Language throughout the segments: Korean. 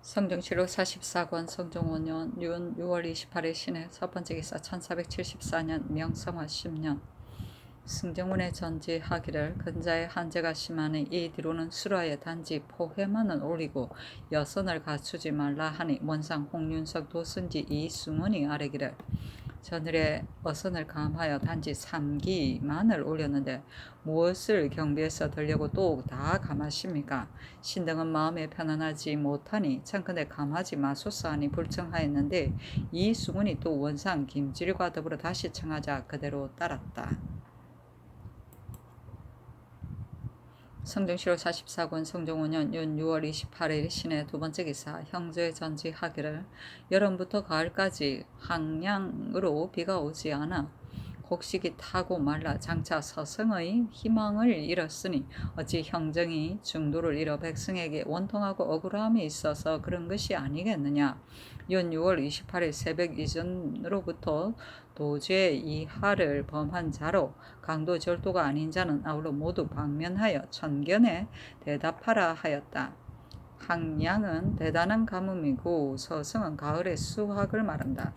성경시록 44권 성종 5년 윤 6월 28일 신해 첫 번째 기사 1474년 명성화 10년 승정원의 전지하기를 근자의 한재가 심하니 이 뒤로는 수라의 단지 포해만은 올리고 여선을 갖추지 말라 하니 원상 홍윤석 도순지 이승원이 아뢰기를 전일에 어선을 감하여 단지 3기만을 올렸는데 무엇을 경비해서 들려고 또 다 감하십니까? 신등은 마음에 편안하지 못하니 청컨대 감하지 마소서 하니 불청하였는데 이승훈이 또 원상 김질과 더불어 다시 청하자 그대로 따랐다. 성종시록 44권 성종 5년 윤 6월 28일 신해 두 번째 기사 형제 전지하기를 여름부터 가을까지 항량으로 비가 오지 않아 곡식이 타고 말라 장차 서성의 희망을 잃었으니 어찌 형정이 중도를 잃어 백성에게 원통하고 억울함이 있어서 그런 것이 아니겠느냐. 윤 6월 28일 새벽 이전으로부터 도죄 이하를 범한 자로 강도 절도가 아닌 자는 아울러 모두 방면하여 천견에 대답하라 하였다. 항량은 대단한 가뭄이고 서성은 가을의 수확을 말한다.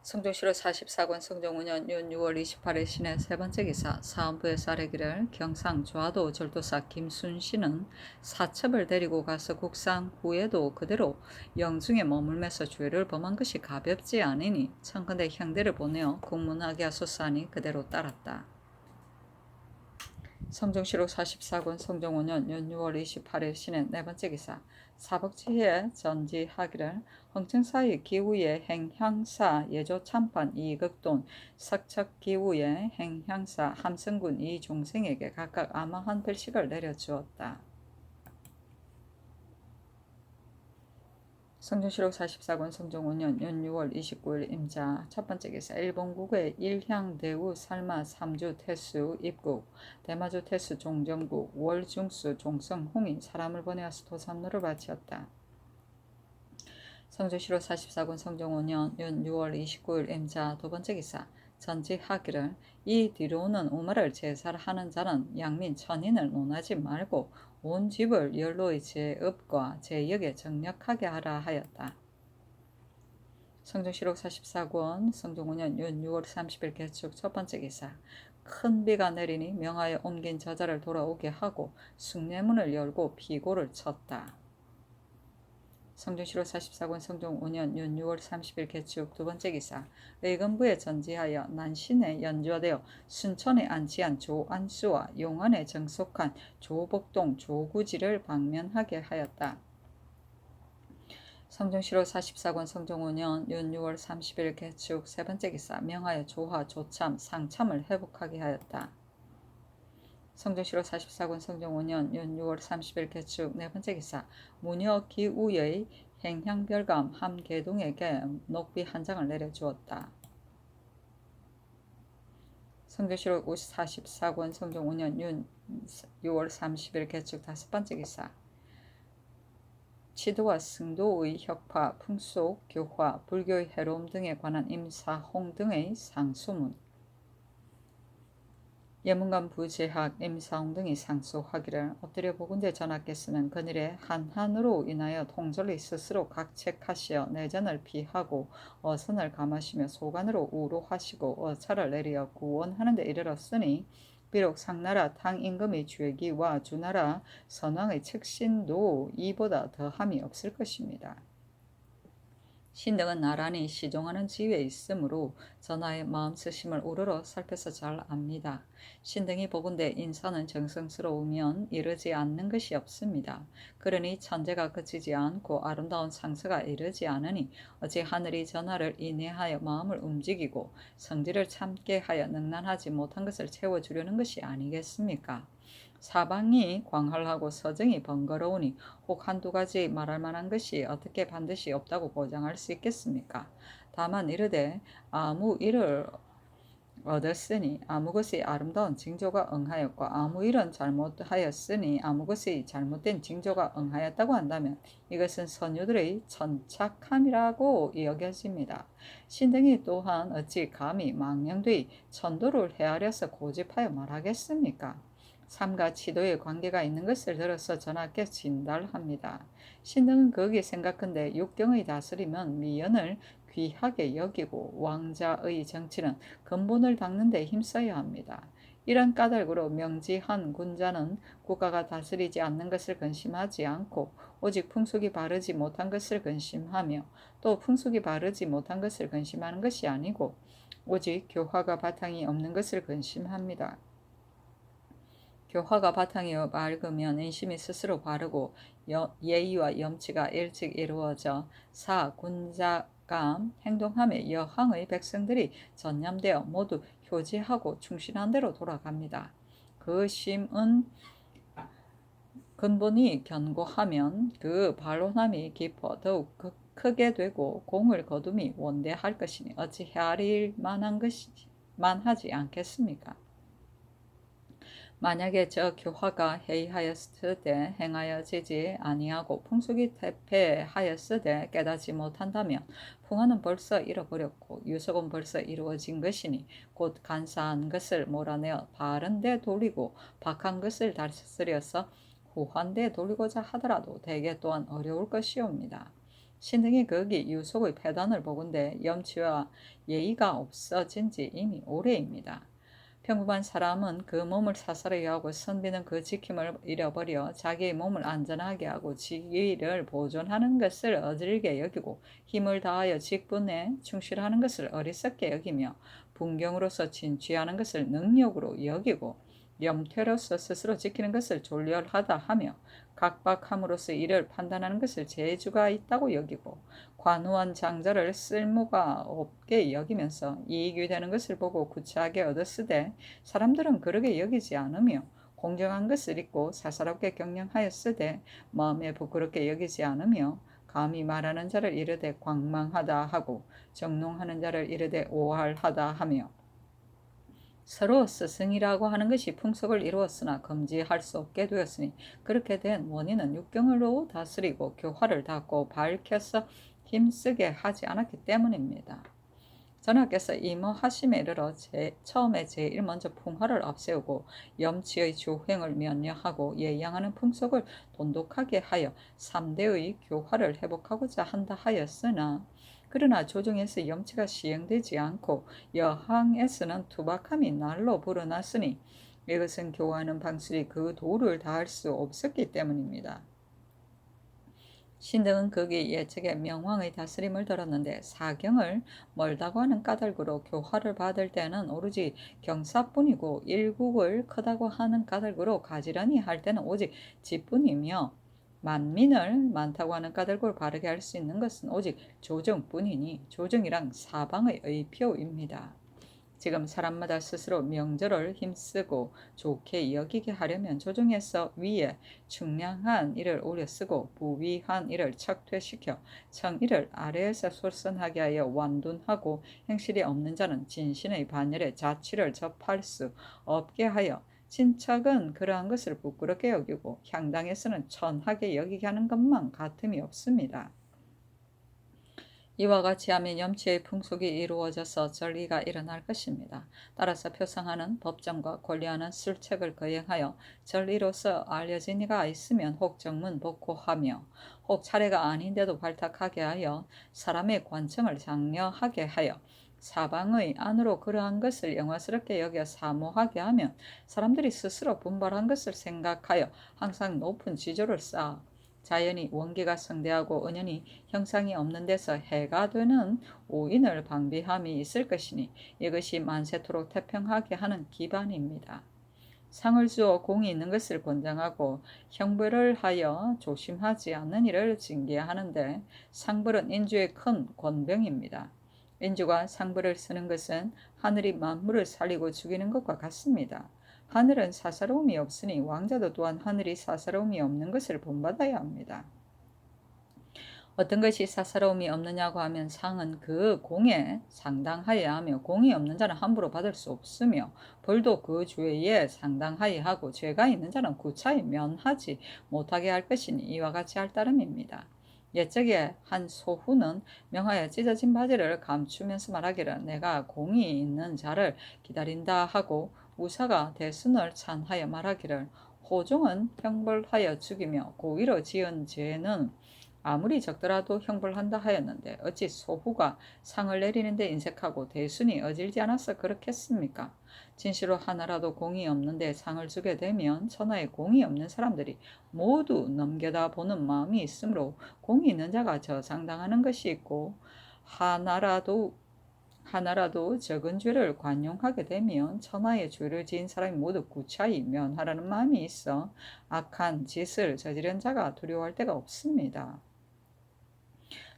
성종시록 44권 성종 5년 윤 6월 28일 신해 세 번째 기사 사헌부에서 아뢰기를 경상 좌도 절도사 김순씨는 사첩을 데리고 가서 국상 후에도 그대로 영중에 머물면서 죄를 범한 것이 가볍지 않으니 청컨대 형대를 보내어 국문하게 하소서 하니 그대로 따랐다. 성종시록 44권 성종 5년 윤 6월 28일 신해 네 번째 기사 사복지에 전지하기를 흥청사의 기후의 행향사 예조 참판 이극돈 석척기후의 행향사 함성군 이종생에게 각각 아마 한 필씩을 내려주었다. 성종시록 44권 성종 5년 윤 6월 29일 임자 첫 번째 기사 일본국의 일향대우 살마 삼주 태수 입국 대마주 태수 종정국 월중수 종성홍이 사람을 보내어서 도삼로를 바치었다. 성종시록 44권 성종 5년 윤 6월 29일 임자 두 번째 기사 전지하기를 이 뒤로는 우마를 제사하는 자는 양민 천인을 논하지 말고 온 집을 연로의 제업과 제역에 정력하게 하라 하였다. 성종시록 44권 성종 5년 윤 6월 30일 개축 첫 번째 기사 큰 비가 내리니 명하여 옮긴 저자를 돌아오게 하고 숭례문을 열고 비고를 쳤다. 성종시록 44권 성종 5년 윤 6월 30일 개축 두 번째 기사 의금부에 전지하여 난신에 연좌되어 순천에 안치한 조안수와 용안에 정속한 조복동 조구지를 방면하게 하였다. 성종시록 44권 성종 5년 윤 6월 30일 개축 세 번째 기사 명하여 조화 조참 상참을 회복하게 하였다. 성종시록 44권 성종 5년 윤 6월 30일 개축 네 번째 기사 문여기우의 행향별감 함계동에게 녹비 한 장을 내려주었다. 성종시록 44권 성종 5년 윤 6월 30일 개축 다섯 번째 기사 치도와 승도의 혁파, 풍속, 교화, 불교의 해로움 등에 관한 임사홍 등의 상소문 예문관 부재학 임사홍 등이 상소하기를 엎드려 보건대 전하께서는 그늘에 한한으로 인하여 통절이 스스로 각책하시어 내전을 피하고 어선을 감하시며 소관으로 우로하시고 어차를 내리어 구원하는 데 이르렀으니 비록 상나라 탕임금의 죄기와 주나라 선왕의 책신도 이보다 더함이 없을 것입니다. 신등은 나란히 시종하는 지위에 있으므로 전하의 마음 쓰심을 우러러 살펴서 잘 압니다. 신등이 보건대 인사는 정성스러우면 이르지 않는 것이 없습니다. 그러니 천재가 그치지 않고 아름다운 상서가 이르지 않으니 어찌 하늘이 전하를 인내하여 마음을 움직이고 성질을 참게 하여 능란하지 못한 것을 채워주려는 것이 아니겠습니까? 사방이 광활하고 서정이 번거로우니 혹 한두 가지 말할 만한 것이 어떻게 반드시 없다고 보장할 수 있겠습니까? 다만 이르되 아무 일을 얻었으니 아무 것이 아름다운 징조가 응하였고 아무 일은 잘못하였으니 아무 것이 잘못된 징조가 응하였다고 한다면 이것은 선유들의 천착함이라고 여겨집니다. 신등이 또한 어찌 감히 망령되이 천도를 헤아려서 고집하여 말하겠습니까? 삶과 치도의 관계가 있는 것을 들어서 전하께 진달합니다. 신등은 거기 생각한데 육경의 다스림은 미연을 귀하게 여기고 왕자의 정치는 근본을 닦는 데 힘써야 합니다. 이런 까닭으로 명지한 군자는 국가가 다스리지 않는 것을 근심하지 않고 오직 풍속이 바르지 못한 것을 근심하며 또 풍속이 바르지 못한 것을 근심하는 것이 아니고 오직 교화가 바탕이 없는 것을 근심합니다. 교화가 바탕이 맑으면 인심이 스스로 바르고 예의와 염치가 일찍 이루어져 군자가 행동함에 여항의 백성들이 전념되어 모두 효지하고 충실한 대로 돌아갑니다. 그 심은 근본이 견고하면 그 반론함이 깊어 더욱 크게 되고 공을 거둠이 원대할 것이니 어찌 헤아릴 만하지 않겠습니까? 만약에 저 교화가 해이하였으되 행하여지지 아니하고 풍속이 퇴폐하였으되 깨닫지 못한다면 풍화는 벌써 잃어버렸고 유속은 벌써 이루어진 것이니 곧 간사한 것을 몰아내어 바른 데 돌리고 박한 것을 다스려서 후한 데 돌리고자 하더라도 대개 또한 어려울 것이옵니다. 신등이 거기 유속의 폐단을 보건대 염치와 예의가 없어진 지 이미 오래입니다. 평범한 사람은 그 몸을 사살해야 하고 선비는 그 지킴을 잃어버려 자기의 몸을 안전하게 하고 지위를 보존하는 것을 어질게 여기고 힘을 다하여 직분에 충실하는 것을 어리석게 여기며 분경으로서 진취하는 것을 능력으로 여기고 염퇴로서 스스로 지키는 것을 졸렬하다 하며 각박함으로써 이를 판단하는 것을 재주가 있다고 여기고 관우한 장자를 쓸모가 없게 여기면서 이익이 되는 것을 보고 구차하게 얻었으되 사람들은 그러게 여기지 않으며 공정한 것을 잊고 사사롭게 경영하였으되 마음에 부끄럽게 여기지 않으며 감히 말하는 자를 이르되 광망하다 하고 정롱하는 자를 이르되 오할하다 하며 서로 스승이라고 하는 것이 풍속을 이루었으나 금지할 수 없게 되었으니 그렇게 된 원인은 육경으로 다스리고 교화를 닫고 밝혀서 힘쓰게 하지 않았기 때문입니다. 전하께서 이모하심에 이르러 처음에 제일 먼저 풍화를 앞세우고 염치의 주행을 면려하고 예양하는 풍속을 돈독하게 하여 3대의 교화를 회복하고자 한다 하였으나 그러나 조정에서 염치가 시행되지 않고 여항에서는 투박함이 날로 불어났으니 이것은 교화하는 방식이 그 도를 다할 수 없었기 때문입니다. 신등은 거기 예측에 명왕의 다스림을 들었는데 사경을 멀다고 하는 까닭으로 교화를 받을 때는 오로지 경사뿐이고 일국을 크다고 하는 까닭으로 가지런히 할 때는 오직 지뿐이며 만민을 많다고 하는 까닭으로 바르게 할 수 있는 것은 오직 조정뿐이니 조정이란 사방의 의표입니다. 지금 사람마다 스스로 명절을 힘쓰고 좋게 여기게 하려면 조정에서 위에 중량한 일을 오려 쓰고 부위한 일을 척퇴시켜 청일을 아래에서 솔선하게 하여 완둔하고 행실이 없는 자는 진신의 반열에 자취를 접할 수 없게 하여 친척은 그러한 것을 부끄럽게 여기고 향당에서는 천하게 여기게 하는 것만 같음이 없습니다. 이와 같이 하면 염치의 풍속이 이루어져서 전리가 일어날 것입니다. 따라서 표상하는 법정과 권리하는 술책을 거행하여 전리로서 알려진 이가 있으면 혹 정문 복호하며 혹 차례가 아닌데도 발탁하게 하여 사람의 관청을 장려하게 하여 사방의 안으로 그러한 것을 영화스럽게 여겨 사모하게 하면 사람들이 스스로 분발한 것을 생각하여 항상 높은 지조를 쌓아 자연히 원기가 성대하고 은연히 형상이 없는 데서 해가 되는 오인을 방비함이 있을 것이니 이것이 만세토록 태평하게 하는 기반입니다. 상을 주어 공이 있는 것을 권장하고 형벌을 하여 조심하지 않는 일을 징계하는데 상벌은 인주의 큰 권병입니다. 인주가 상벌을 쓰는 것은 하늘이 만물을 살리고 죽이는 것과 같습니다. 하늘은 사사로움이 없으니 왕자도 또한 하늘이 사사로움이 없는 것을 본받아야 합니다. 어떤 것이 사사로움이 없느냐고 하면 상은 그 공에 상당하여야 하며 공이 없는 자는 함부로 받을 수 없으며 벌도 그 죄에 상당하여야 하고 죄가 있는 자는 구차히 면하지 못하게 할 것이니 이와 같이 할 따름입니다. 옛적에 한 소후는 명하여 찢어진 바지를 감추면서 말하기를 내가 공이 있는 자를 기다린다 하고 우사가 대순을 찬하여 말하기를 호종은 형벌하여 죽이며 고의로 지은 죄는 아무리 적더라도 형벌한다 하였는데 어찌 소후가 상을 내리는데 인색하고 대순이 어질지 않아서 그렇겠습니까? 진시로 하나라도 공이 없는데 상을 주게 되면 천하에 공이 없는 사람들이 모두 넘겨다 보는 마음이 있으므로 공이 있는 자가 저상당하는 것이 있고 하나라도 적은 죄를 관용하게 되면 천하의 죄를 지은 사람이 모두 구차히 면하라는 마음이 있어 악한 짓을 저지른 자가 두려워할 데가 없습니다.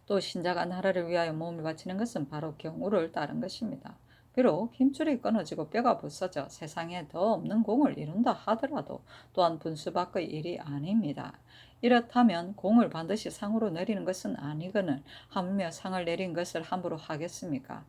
또 신자가 나라를 위하여 몸을 바치는 것은 바로 경우를 따른 것입니다. 비록 힘줄이 끊어지고 뼈가 부서져 세상에 더 없는 공을 이룬다 하더라도 또한 분수밖의 일이 아닙니다. 이렇다면 공을 반드시 상으로 내리는 것은 아니거늘 하물며 상을 내린 것을 함부로 하겠습니까?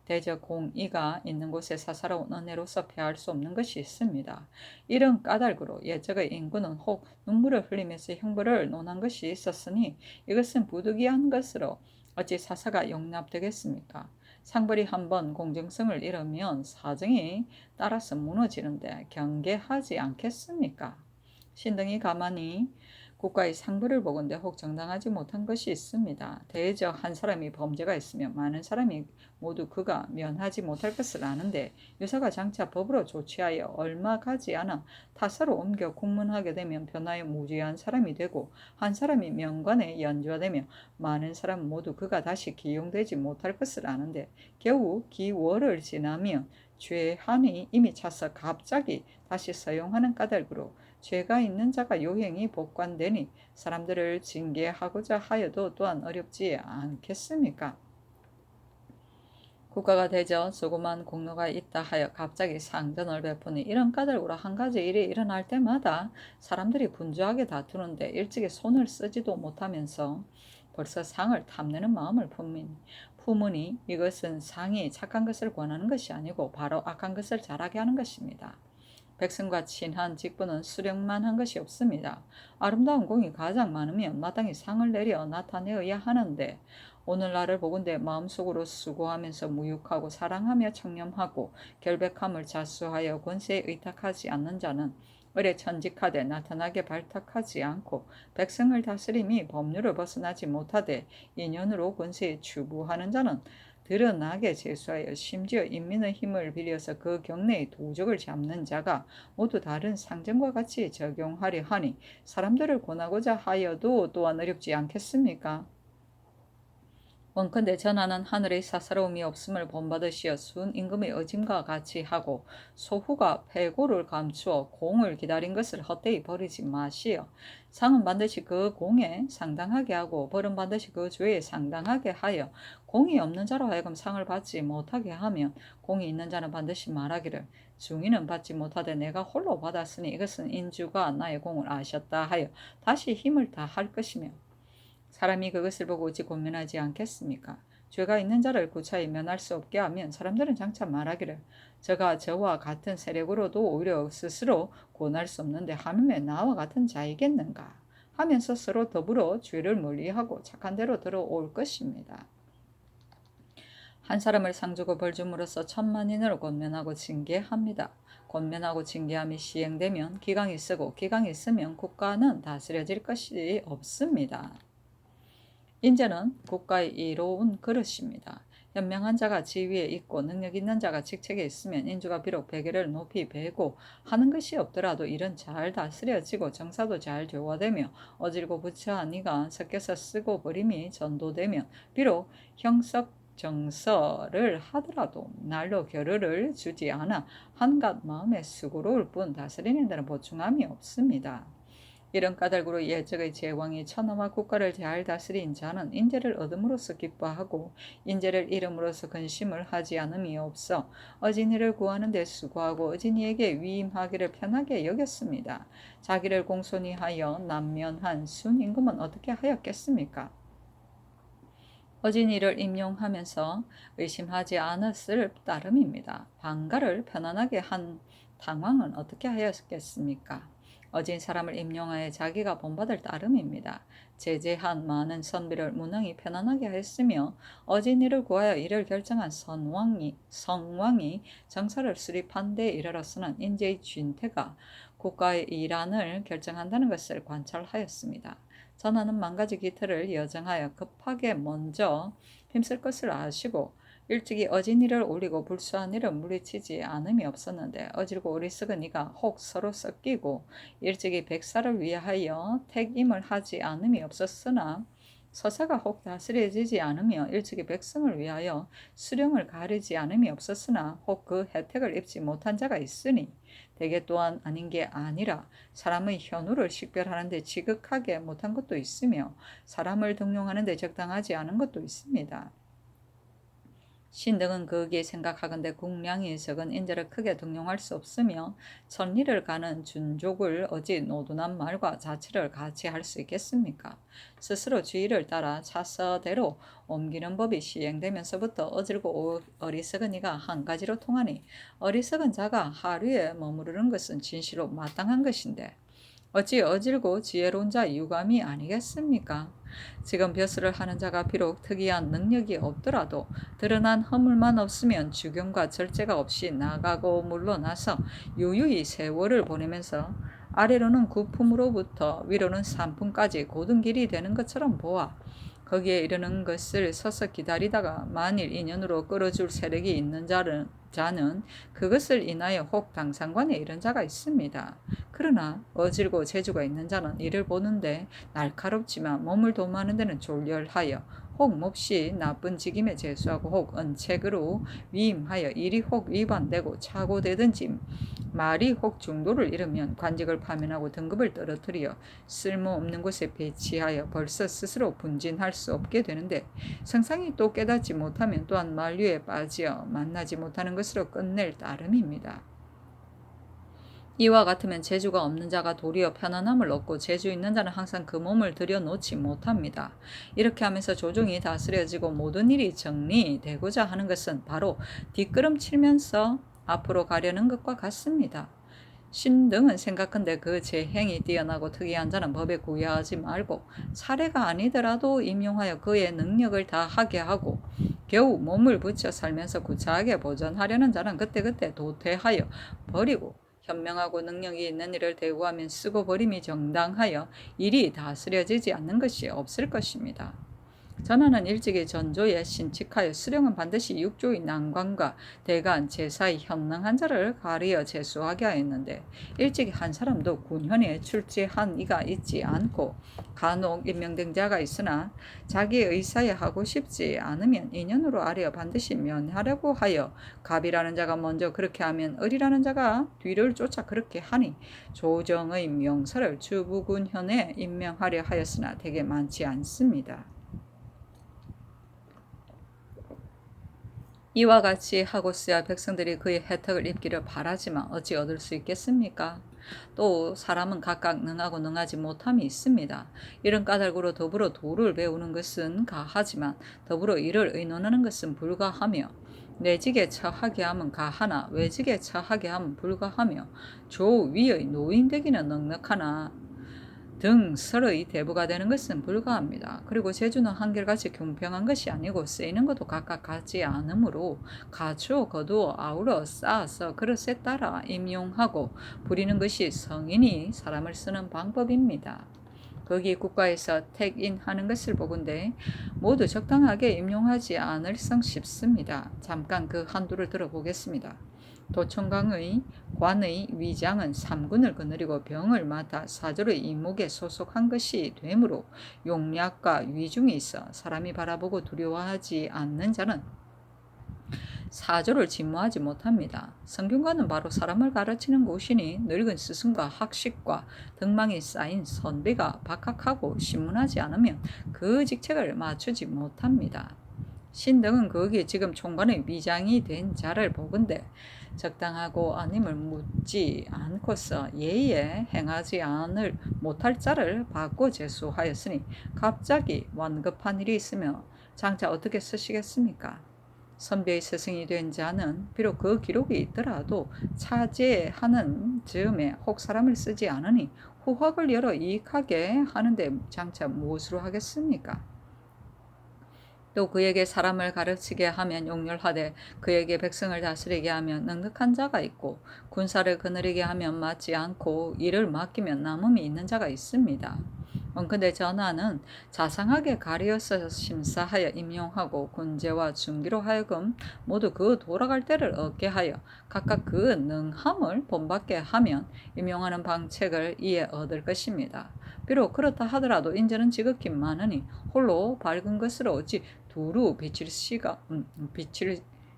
대저 공의가 있는 곳에 사사로운 은혜로서 패할 수 없는 것이 있습니다. 이런 까닭으로 옛적의 인구는 혹 눈물을 흘리면서 형벌을 논한 것이 있었으니 이것은 부득이한 것으로 어찌 사사가 용납되겠습니까? 상벌이 한번 공정성을 잃으면 사정이 따라서 무너지는데 경계하지 않겠습니까? 신등이 가만히 국가의 상벌을 보건대 혹 정당하지 못한 것이 있습니다. 대적 한 사람이 범죄가 있으면 많은 사람이 모두 그가 면하지 못할 것을 아는데 유사가 장차 법으로 조치하여 얼마 가지 않아 타사로 옮겨 국문하게 되면 변하여 무죄한 사람이 되고 한 사람이 명관에 연주하되며 많은 사람 모두 그가 다시 기용되지 못할 것을 아는데 겨우 기월을 지나면 죄한이 이미 차서 갑자기 다시 서용하는 까닭으로 죄가 있는 자가 요행이 복관되니 사람들을 징계하고자 하여도 또한 어렵지 않겠습니까? 국가가 되져 조그만 공로가 있다 하여 갑자기 상전을 베푸니 이런 까닭으로 한 가지 일이 일어날 때마다 사람들이 분주하게 다투는데 일찍이 손을 쓰지도 못하면서 벌써 상을 탐내는 마음을 품으니 이것은 상이 착한 것을 권하는 것이 아니고 바로 악한 것을 잘하게 하는 것입니다. 백성과 친한 직분은 수령만 한 것이 없습니다. 아름다운 공이 가장 많으면 마땅히 상을 내려 나타내어야 하는데 오늘날을 보건대 마음속으로 수고하면서 무육하고 사랑하며 청렴하고 결백함을 자수하여 권세에 의탁하지 않는 자는 을에 천직하되 나타나게 발탁하지 않고 백성을 다스림이 법률을 벗어나지 못하되 인연으로 권세에 추부하는 자는 드러나게 제수하여 심지어 인민의 힘을 빌려서 그 경내의 도적을 잡는 자가 모두 다른 상정과 같이 적용하려 하니 사람들을 권하고자 하여도 또한 어렵지 않겠습니까? 원컨대 전하는 하늘의 사사로움이 없음을 본받으시어 순 임금의 어짐과 같이 하고 소후가 패고를 감추어 공을 기다린 것을 헛되이 버리지 마시어 상은 반드시 그 공에 상당하게 하고 벌은 반드시 그 죄에 상당하게 하여 공이 없는 자로 하여금 상을 받지 못하게 하면 공이 있는 자는 반드시 말하기를 중인은 받지 못하되 내가 홀로 받았으니 이것은 인주가 나의 공을 아셨다 하여 다시 힘을 다할 것이며 사람이 그것을 보고 어찌 권면하지 않겠습니까? 죄가 있는 자를 구차히 면할 수 없게 하면 사람들은 장차 말하기를 저가 저와 같은 세력으로도 오히려 스스로 권할 수 없는데 하물며 나와 같은 자이겠는가 하면서 서로 더불어 죄를 멀리하고 착한 대로 들어올 것입니다. 한 사람을 상주고 벌줌으로써 천만인을 권면하고 징계합니다. 권면하고 징계함이 시행되면 기강이 쓰고 기강이 있으면 국가는 다스려질 것이 없습니다. 인재는 국가의 이로운 그릇입니다. 현명한 자가 지위에 있고 능력 있는 자가 직책에 있으면 인주가 비록 베개를 높이 베고 하는 것이 없더라도 일은 잘 다스려지고 정사도 잘 조화되며 어질고 부처한 이가 섞여서 쓰고 버림이 전도되면 비록 형석 정서를 하더라도 날로 겨를을 주지 않아 한갓 마음에 수고로울 뿐 다스리는 데는 보충함이 없습니다. 이런 까닭으로 옛적의 제왕이 천하와 국가를 잘 다스린 자는 인재를 얻음으로써 기뻐하고 인재를 잃음으로써 근심을 하지 않음이 없어 어진이를 구하는 데 수고하고 어진이에게 위임하기를 편하게 여겼습니다. 자기를 공손히 하여 남면한 순임금은 어떻게 하였겠습니까? 어진이를 임용하면서 의심하지 않았을 따름입니다. 방가를 편안하게 한 당왕은 어떻게 하였겠습니까? 어진 사람을 임용하여 자기가 본받을 따름입니다. 제재한 많은 선비를 무능히 편안하게 하였으며 어진 이를 구하여 이를 결정한 성왕이 정사를 수립한 데 이르러서는 인재의 쥔태가 국가의 일안을 결정한다는 것을 관찰하였습니다. 전하는 만 가지 기틀을 여정하여 급하게 먼저 힘쓸 것을 아시고 일찍이 어진 이를 올리고 불수한 이를 물리치지 않음이 없었는데 어질고 어리석은 이가 혹 서로 섞이고 일찍이 백사를 위하여 택임을 하지 않음이 없었으나 서사가 혹 다스려지지 않으며 일찍이 백성을 위하여 수령을 가리지 않음이 없었으나 혹 그 혜택을 입지 못한 자가 있으니 대개 또한 아닌 게 아니라 사람의 현우를 식별하는 데 지극하게 못한 것도 있으며 사람을 등용하는 데 적당하지 않은 것도 있습니다. 신등은 거기에 생각하건대 국량이 적은 인재를 크게 등용할 수 없으며 천리를 가는 준족을 어찌 노둔한 말과 자치를 같이 할 수 있겠습니까? 스스로 주의를 따라 차서대로 옮기는 법이 시행되면서부터 어질고 어리석은 이가 한 가지로 통하니 어리석은 자가 하류에 머무르는 것은 진실로 마땅한 것인데 어찌 어질고 지혜로운 자 유감이 아니겠습니까? 지금 벼슬을 하는 자가 비록 특이한 능력이 없더라도 드러난 허물만 없으면 주경과 절제가 없이 나가고 물러나서 유유히 세월을 보내면서 아래로는 구품으로부터 위로는 산품까지 고든 길이 되는 것처럼 보아 거기에 이르는 것을 서서 기다리다가 만일 인연으로 끌어줄 세력이 있는 자는 그것을 인하여 혹 당상관에 이른 자가 있습니다. 그러나 어질고 재주가 있는 자는 이를 보는데 날카롭지만 몸을 도모하는 데는 졸렬하여 혹 몹시 나쁜 직임에 재수하고 혹 언책으로 위임하여 일이 혹 위반되고 착오되든지 말이 혹 중도를 잃으면 관직을 파면하고 등급을 떨어뜨려 쓸모없는 곳에 배치하여 벌써 스스로 분진할 수 없게 되는데 상상이 또 깨닫지 못하면 또한 만류에 빠지어 만나지 못하는 것으로 끝낼 따름입니다. 이와 같으면 재주가 없는 자가 도리어 편안함을 얻고 재주 있는 자는 항상 그 몸을 들여놓지 못합니다. 이렇게 하면서 조종이 다스려지고 모든 일이 정리되고자 하는 것은 바로 뒷걸음치면서 앞으로 가려는 것과 같습니다. 신등은 생각한데 그 재행이 뛰어나고 특이한 자는 법에 구애하지 말고 사례가 아니더라도 임용하여 그의 능력을 다하게 하고 겨우 몸을 붙여 살면서 구차하게 보존하려는 자는 그때그때 도태하여 버리고 현명하고 능력이 있는 일을 대우하면 쓰고 버림이 정당하여 일이 다스려지지 않는 것이 없을 것입니다. 전하는 일찍이 전조에 신칙하여 수령은 반드시 육조의 난관과 대간 제사의 현능한 자를 가리어 제수하게 하였는데 일찍이 한 사람도 군현에 출제한 이가 있지 않고 간혹 임명된 자가 있으나 자기 의사에 하고 싶지 않으면 인연으로 아뢰어 반드시 면하려고 하여 갑이라는 자가 먼저 그렇게 하면 을이라는 자가 뒤를 쫓아 그렇게 하니 조정의 명서를 주부군현에 임명하려 하였으나 되게 많지 않습니다. 이와 같이 하고서야 백성들이 그의 혜택을 입기를 바라지만 어찌 얻을 수 있겠습니까? 또 사람은 각각 능하고 능하지 못함이 있습니다. 이런 까닭으로 더불어 도를 배우는 것은 가하지만 더불어 이를 의논하는 것은 불가하며 내직에 처하게 하면 가하나 외직에 처하게 하면 불가하며 조위의 노인 되기는 넉넉하나 등 서로의 대부가 되는 것은 불가합니다. 그리고 제주는 한결같이 공평한 것이 아니고 쓰이는 것도 각각 같지 않으므로 가추어 거두어 아우러 쌓아서 그릇에 따라 임용하고 부리는 것이 성인이 사람을 쓰는 방법입니다. 거기 국가에서 택인하는 것을 보건대 모두 적당하게 임용하지 않을성 싶습니다. 잠깐 그 한두를 들어보겠습니다. 도청강의 관의 위장은 삼군을 거느리고 병을 맡아 사조의 이목에 소속한 것이 되므로 용약과 위중이 있어 사람이 바라보고 두려워하지 않는 자는 사조를 직무하지 못합니다. 성균관은 바로 사람을 가르치는 곳이니 늙은 스승과 학식과 등망이 쌓인 선비가 박학하고 신문하지 않으면 그 직책을 맞추지 못합니다. 신등은 거기에 지금 총관의 위장이 된 자를 보건대 적당하고 아님을 묻지 않고서 예의에 행하지 않을 못할 자를 받고 제수하였으니 갑자기 완급한 일이 있으며 장차 어떻게 쓰시겠습니까? 선비의 스승이 된 자는 비록 그 기록이 있더라도 차제하는 즈음에 혹 사람을 쓰지 않으니 후학을 열어 이익하게 하는데 장차 무엇으로 하겠습니까? 또 그에게 사람을 가르치게 하면 용렬하되 그에게 백성을 다스리게 하면 넉넉한 자가 있고 군사를 거느리게 하면 맞지 않고 일을 맡기면 남음이 있는 자가 있습니다. 원컨대 전하는 자상하게 가리어서 심사하여 임용하고 군제와 중기로 하여금 모두 그 돌아갈 때를 얻게 하여 각각 그 능함을 본받게 하면 임용하는 방책을 이에 얻을 것입니다. 비록 그렇다 하더라도 인자는 지극히 많으니 홀로 밝은 것으로 어찌 두루 비칠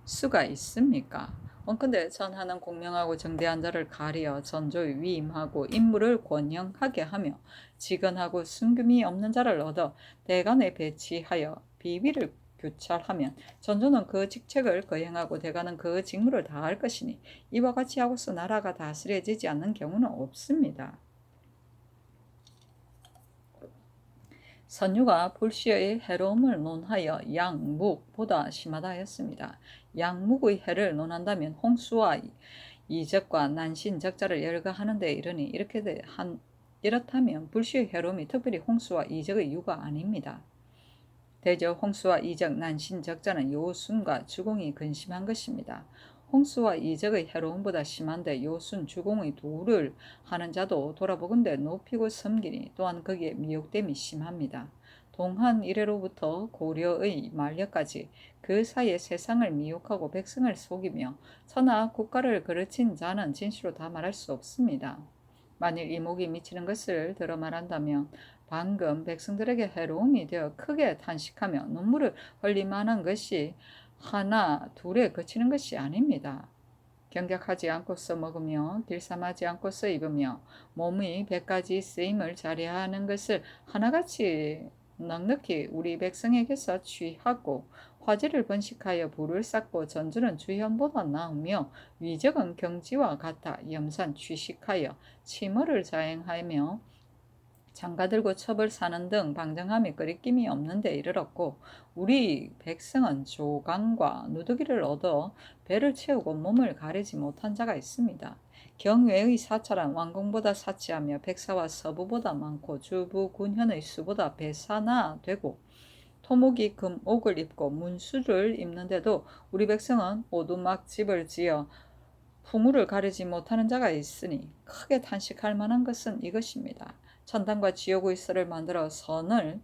수가 있습니까? 원컨대 전하는 공명하고 정대한 자를 가리어 전조에 위임하고 임무를 권영하게 하며 지건하고 순금이 없는 자를 얻어 대간에 배치하여 비비를 교찰하면 전조는 그 직책을 거행하고 대간은 그 직무를 다할 것이니 이와 같이 하고서 나라가 다스려지지 않는 경우는 없습니다. 선유가 불시의 해로움을 논하여 양묵보다 심하다 했습니다. 양묵의 해를 논한다면 홍수와 이적과 난신적자를 열거하는데 이르니 이렇다면 불시의 해로움이 특별히 홍수와 이적의 이유가 아닙니다. 대저 홍수와 이적, 난신적자는 요순과 주공이 근심한 것입니다. 홍수와 이적의 해로움보다 심한데 요순, 주공의 도를 하는 자도 돌아보건대 높이고 섬기니 또한 거기에 미혹됨이 심합니다. 동한 이래로부터 고려의 만려까지 그 사이에 세상을 미혹하고 백성을 속이며 천하 국가를 거르친 자는 진실로 다 말할 수 없습니다. 만일 이목이 미치는 것을 들어 말한다면 방금 백성들에게 해로움이 되어 크게 탄식하며 눈물을 흘리만한 것이 하나 둘에 그치는 것이 아닙니다. 경작하지 않고서 먹으며 길쌈하지 않고서 입으며 몸의 100가지 쓰임을 잘해하는 것을 하나같이 넉넉히 우리 백성에게서 취하고 화제를 번식하여 불을 쌓고 전주는 주현보다 나으며 위적은 경지와 같아 염산 취식하여 침어를 자행하며 장가들고 첩을 사는 등 방정함이 끓이낌이 없는데 이르렀고 우리 백성은 조강과 누더기를 얻어 배를 채우고 몸을 가리지 못한 자가 있습니다. 경외의 사찰은 왕궁보다 사치하며 백사와 서부보다 많고 주부 군현의 수보다 배사나 되고 토목이 금옥을 입고 문수를 입는데도 우리 백성은 오두막집을 지어 풍우를 가리지 못하는 자가 있으니 크게 탄식할 만한 것은 이것입니다. 천당과 지옥의 썰을 만들어 선을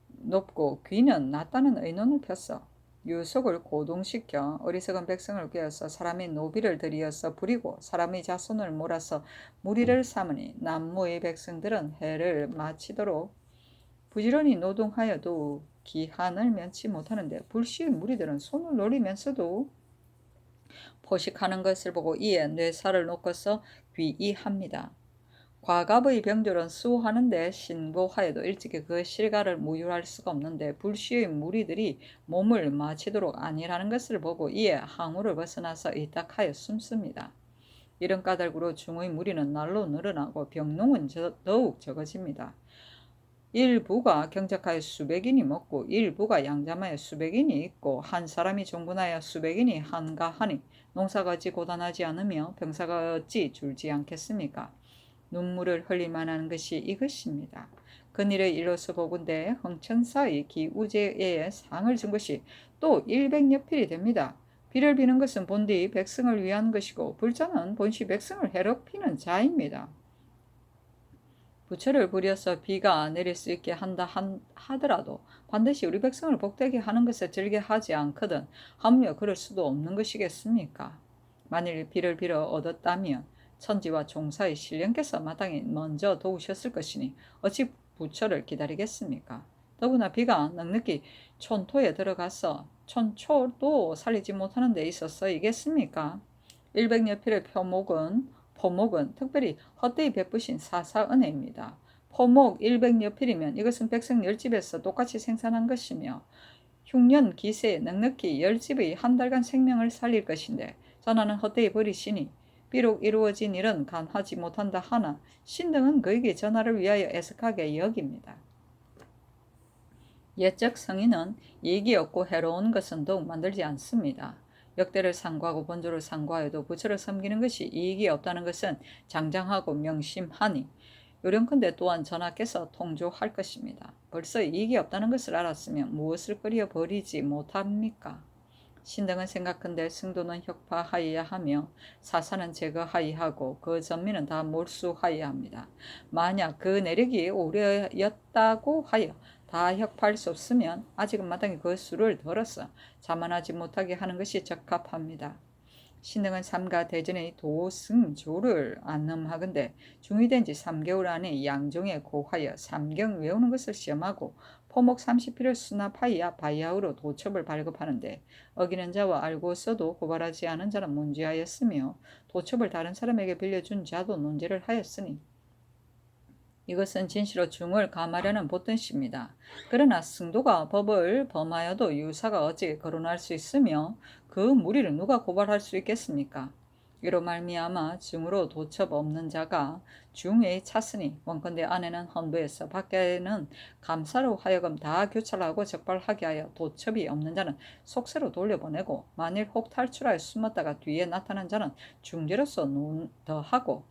높고 귀는 낮다는 의논을 폈어. 유속을 고동시켜 어리석은 백성을 꾀어서 사람의 노비를 들이어서 부리고 사람의 자손을 몰아서 무리를 삼으니 남무의 백성들은 해를 마치도록 부지런히 노동하여도 기한을 면치 못하는데 불시의 무리들은 손을 노리면서도 포식하는 것을 보고 이에 뇌살을 놓고서 귀의합니다. 과갑의 병졸은 수호하는데 신고하여도 일찍이 그 실가를 무효할 수가 없는데 불시의 무리들이 몸을 마치도록 안일하는 것을 보고 이에 항우를 벗어나서 일딱하여 숨습니다. 이런 까닭으로 중의 무리는 날로 늘어나고 병농은 더욱 적어집니다. 일부가 경작하여 수백인이 먹고 일부가 양잠하여 수백인이 있고 한 사람이 종군하여 수백인이 한가하니 농사가 어찌 고단하지 않으며 병사가 어찌 줄지 않겠습니까? 눈물을 흘릴만한 것이 이것입니다. 그일의 일로서 보건대 흥천사의 기우제에 상을 준 것이 또 100여필이 됩니다. 비를 비는 것은 본디 백성을 위한 것이고 불자는 본시 백성을 해롭히는 자입니다. 부처를 부려서 비가 내릴 수 있게 한다 하더라도 반드시 우리 백성을 복되게 하는 것에 즐겨하지 않거든 하물며 그럴 수도 없는 것이겠습니까? 만일 비를 빌어 얻었다면 천지와 종사의 신령께서 마땅히 먼저 도우셨을 것이니 어찌 부처를 기다리겠습니까? 더구나 비가 넉넉히 촌토에 들어가서 촌초도 살리지 못하는 데 있어서이겠습니까? 100여필의 포목은 특별히 헛되이 베푸신 사사은혜입니다. 포목 100여필이면 이것은 백성 10집에서 똑같이 생산한 것이며 흉년 기세에 넉넉히 10집의 한 달간 생명을 살릴 것인데 전하는 헛되이 버리시니 비록 이루어진 일은 간하지 못한다 하나 신등은 그에게 전하를 위하여 애석하게 여깁니다. 옛적 성인은 이익이 없고 해로운 것은 더욱 만들지 않습니다. 역대를 상고하고 번조를 상고하여도 부처를 섬기는 것이 이익이 없다는 것은 장장하고 명심하니 요령컨대 또한 전하께서 통조할 것입니다. 벌써 이익이 없다는 것을 알았으면 무엇을 끓여 버리지 못합니까? 신등은 생각한데 승도는 혁파하여야 하며 사사는 제거하여야 하고 그 전민은 다 몰수하여야 합니다. 만약 그 내력이 오래였다고 하여 다 혁파할 수 없으면 아직은 마땅히 그 수를 덜어서 자만하지 못하게 하는 것이 적합합니다. 신등은 삼가 대전의 도승조를 안넘하건대 중이된 지 3개월 안에 양종에 고하여 삼경 외우는 것을 시험하고 포목 30필을 수납하여 바야흐로 도첩을 발급하는데 어기는 자와 알고서도 고발하지 않은 자는 문제하였으며 도첩을 다른 사람에게 빌려준 자도 논제를 하였으니 이것은 진실로 중을 감하려는 보튼시입니다. 그러나 승도가 법을 범하여도 유사가 어찌 거론할 수 있으며 그 무리를 누가 고발할 수 있겠습니까? 이로 말미암아 중으로 도첩 없는 자가 중에 찼으니 원컨대 안에는 헌부에서 밖에는 감사로 하여금 다 교찰하고 적발하게 하여 도첩이 없는 자는 속세로 돌려보내고 만일 혹 탈출하여 숨었다가 뒤에 나타난 자는 중재로서 논더하고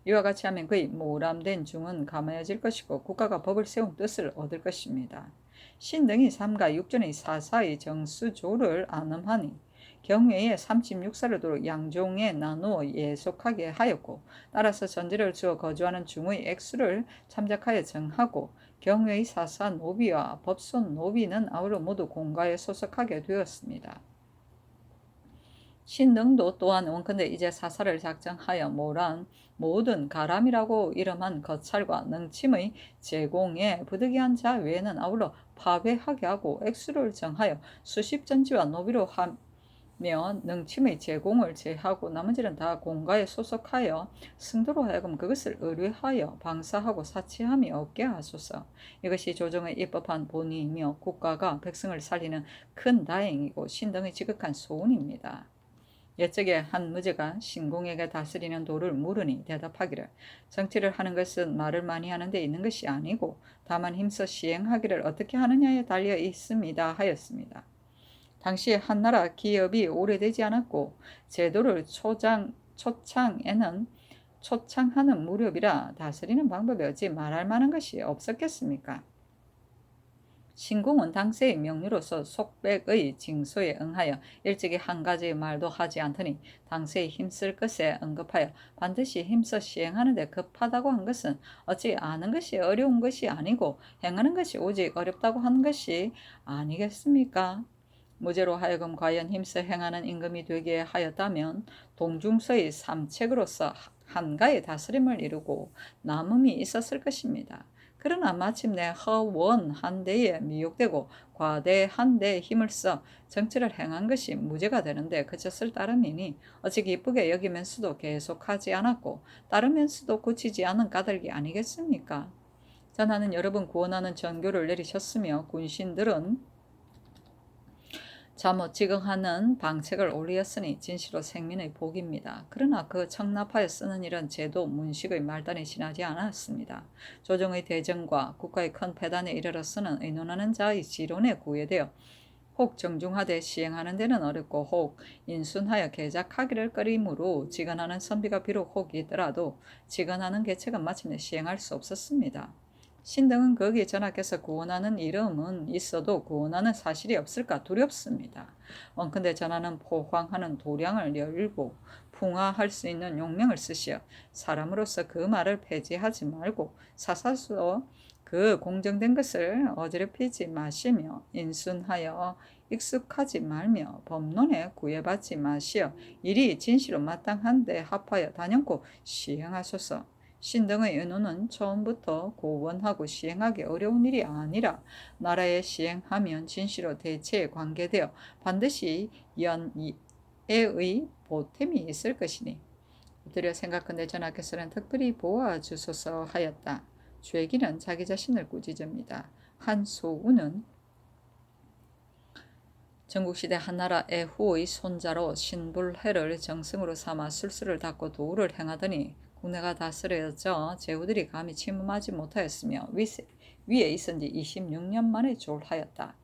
이와 같이 하면 그의 모람된 중은 감하여질 것이고 국가가 법을 세운 뜻을 얻을 것입니다. 신등이 삼가 육전의 사사의 정수조를 안음하니 경외에 36살을 두루 양종에 나누어 예속하게 하였고 따라서 전제를 주어 거주하는 중의 액수를 참작하여 정하고 경외의 사사 노비와 법손 노비는 아우러 모두 공가에 소속하게 되었습니다. 신등도 또한 원컨대 이제 사사를 작정하여 모든 가람이라고 이름한 거찰과 능침의 제공에 부득이한 자 외에는 아울러 파괴하게 하고 액수를 정하여 수십 전지와 노비로 하며 능침의 제공을 제하고 나머지는 다 공가에 소속하여 승도로 하여금 그것을 의뢰하여 방사하고 사치함이 없게 하소서. 이것이 조정의 입법한 본의이며 국가가 백성을 살리는 큰 다행이고 신등의 지극한 소원입니다. 옛적에 한 무제가 신공에게 다스리는 도를 물으니 대답하기를 정치를 하는 것은 말을 많이 하는 데 있는 것이 아니고 다만 힘써 시행하기를 어떻게 하느냐에 달려 있습니다 하였습니다. 당시 한나라 기업이 오래되지 않았고 제도를 초창하는 무렵이라 다스리는 방법이 어찌 말할 만한 것이 없었겠습니까? 신공은 당세의 명료로서 속백의 징소에 응하여 일찍이 한 가지의 말도 하지 않더니 당세의 힘쓸 것에 언급하여 반드시 힘써 시행하는 데 급하다고 한 것은 어찌 아는 것이 어려운 것이 아니고 행하는 것이 오직 어렵다고 하는 것이 아니겠습니까? 무죄로 하여금 과연 힘써 행하는 임금이 되게 하였다면 동중서의 삼책으로서 한가의 다스림을 이루고 남음이 있었을 것입니다. 그러나 마침내 허원한 데에 미혹되고 과대한 데에 힘을 써 정치를 행한 것이 무죄가 되는데 그쳤을 따름이니 어찌 기쁘게 여기면서도 계속하지 않았고 따르면서도 고치지 않은 까닭이 아니겠습니까? 전하는 여러분 구원하는 전교를 내리셨으며 군신들은 잠옷 지경하는 방책을 올리었으니 진실로 생민의 복입니다. 그러나 그 청납하여 쓰는 일은 제도 문식의 말단에 지나지 않았습니다. 조정의 대정과 국가의 큰 패단에 이르러서는 의논하는 자의 지론에 구애되어 혹 정중하되 시행하는 데는 어렵고 혹 인순하여 개작하기를 꺼리므로 지간하는 선비가 비록 혹 있더라도 지간하는 계책은 마침내 시행할 수 없었습니다. 신등은 거기에 전하께서 구원하는 이름은 있어도 구원하는 사실이 없을까 두렵습니다. 원컨대 전하는 포황하는 도량을 열고 풍화할 수 있는 용명을 쓰시어 사람으로서 그 말을 폐지하지 말고 사사수어 그 공정된 것을 어지럽히지 마시며 인순하여 익숙하지 말며 법론에 구애받지 마시어 일이 진실로 마땅한데 합하여 단연코 시행하소서. 신등의 의논은 처음부터 고원하고 시행하기 어려운 일이 아니라 나라에 시행하면 진실로 대체에 관계되어 반드시 연애의 보탬이 있을 것이니 엎드려 생각한데 전하께서는 특별히 보아주소서 하였다. 죄기는 자기 자신을 꾸짖습니다. 한소우는 전국시대 한나라 애후의 손자로 신불해를 정승으로 삼아 술수를 닦고 도우를 행하더니 국내가 다스려져 제후들이 감히 침범하지 못하였으며 위에 있은 지 26년 만에 졸하였다.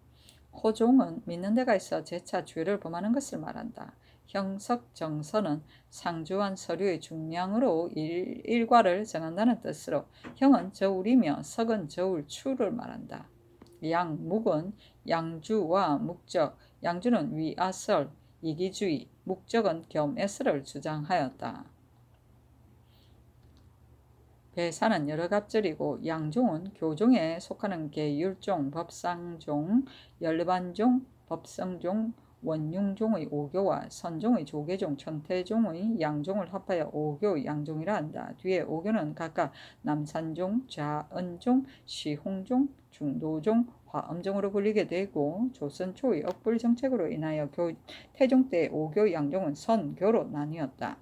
호종은 믿는 데가 있어 재차 죄를 범하는 것을 말한다. 형석정서는 상주한 서류의 중량으로 일과를 정한다는 뜻으로 형은 저울이며 석은 저울추를 말한다. 양묵은 양주와 목적, 양주는 위아설, 이기주의, 목적은 겸애설을 주장하였다. 배사는 여러 갑절이고 양종은 교종에 속하는 계율종, 법상종, 열반종, 법성종, 원융종의 오교와 선종의 조계종, 천태종의 양종을 합하여 오교 양종이라 한다. 뒤에 오교는 각각 남산종, 좌은종, 시홍종, 중도종, 화엄종으로 불리게 되고 조선 초의 억불 정책으로 인하여 태종 때 오교 양종은 선교로 나뉘었다.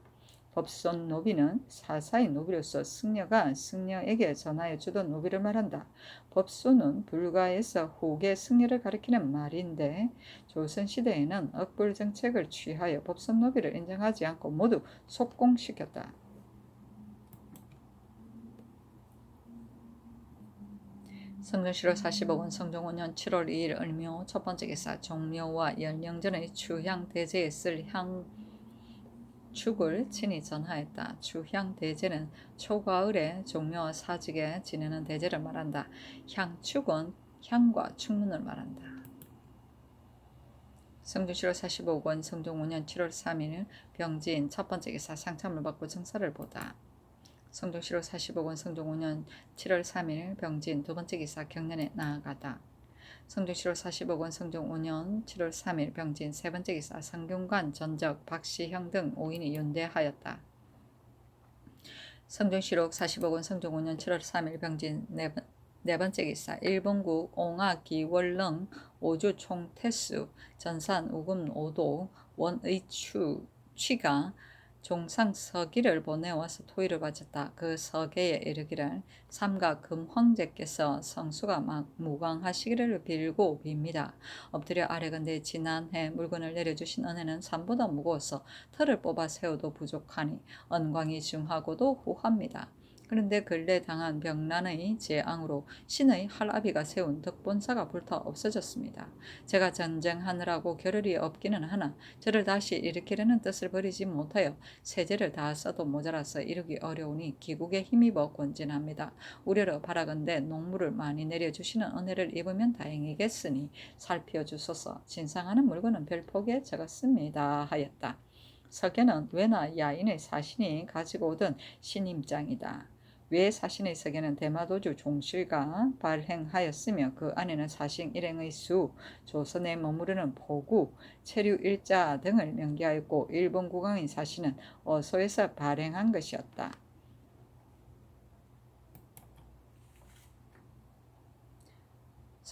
법선 노비는 사사의 노비로서 승려가 승려에게 전하여 주던 노비를 말한다. 법소는 불가에서 후계 승려를 가리키는 말인데 조선시대에는 억불 정책을 취하여 법선 노비를 인정하지 않고 모두 속공시켰다. 성종시로 45권 성종 5년 7월 2일 을묘 첫 번째 기사 종묘와 연령전의 추향대제에 쓸 축을 친히 전하였다. 추향대제는 초가을에 종묘와 사직에 지내는 대제를 말한다. 향축은 향과 축문을 말한다. 성종시로 45권 성종 5년 7월 3일 병진 첫 번째 기사 상참을 받고 증서를 보다. 성종시로 45권 성종 5년 7월 3일 병진 두 번째 기사 경련에 나아가다. 성종시로 45권 성종 5년 7월 3일 병진 세 번째 기사 성균관 전적 박시형 등 5인이 연대하였다. 성종시록 45권 성종 5년 7월 3일 병진 네 번째 기사 일본국 옹하기월릉 오주 총태수 전산 우금 오도 원의추 취가 종상 서기를 보내와서 토의를 바쳤다. 그 서계에 이르기를 삼가 금황제께서 성수가 무광하시기를 빌고 빕니다. 엎드려 아래건대 지난해 물건을 내려주신 은혜는 산보다 무거워서 털을 뽑아 세워도 부족하니 언광이 중하고도 후합니다. 그런데 근래 당한 병난의 재앙으로 신의 할아비가 세운 덕본사가 불타 없어졌습니다. 제가 전쟁하느라고 겨를이 없기는 하나 저를 다시 일으키려는 뜻을 버리지 못하여 세제를 다 써도 모자라서 이루기 어려우니 기국에 힘입어 권진합니다. 우려러 바라건대 농물을 많이 내려주시는 은혜를 입으면 다행이겠으니 살펴주소서. 진상하는 물건은 별폭에 적었습니다 하였다. 석에는 외나 야인의 사신이 가지고 오던 신임장이다. 외 사신의 석에는 대마도주 종실가 발행하였으며 그 안에는 사신 일행의 수, 조선에 머무르는 포구, 체류 일자 등을 명기하였고 일본 국왕의 사신은 어소에서 발행한 것이었다.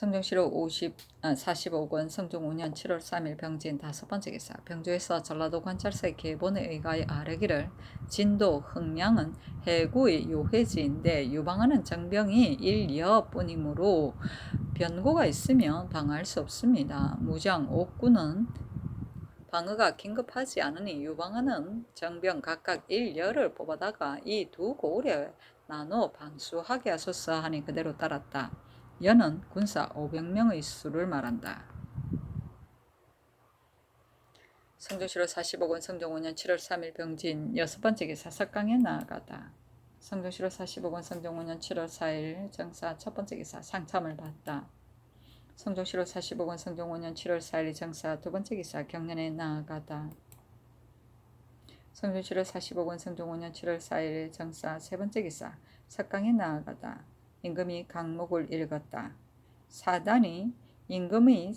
성종시로 45권 성종 5년 7월 3일 병진 다섯 번째 기사 병조에서 전라도 관찰사의 계본에 의하여 아뢰기를 진도 흥량은 해구의 요해지인데 유방하는 정병이 일여뿐이므로 변고가 있으면 방할 수 없습니다. 무장 옥구는 방어가 긴급하지 않으니 유방하는 정병 각각 1여를 뽑아다가 이 두 고을에 나눠 방수하게 하소서 하니 그대로 따랐다. 여는 군사 500명의 수를 말한다. 성종시로 45권 성종 5년 7월 3일 병진 여섯 번째 기사 석강에 나아가다. 성종시로 45권 성종 5년 7월 4일 정사 첫 번째 기사 상참을 받다. 성종시로 45권 성종 5년 7월 4일 정사 두 번째 기사 경련에 나아가다. 성종시로 45권 성종 5년 7월 4일 정사 세 번째 기사 석강에 나아가다. 임금이 강목을 읽었다. 사단이 임금의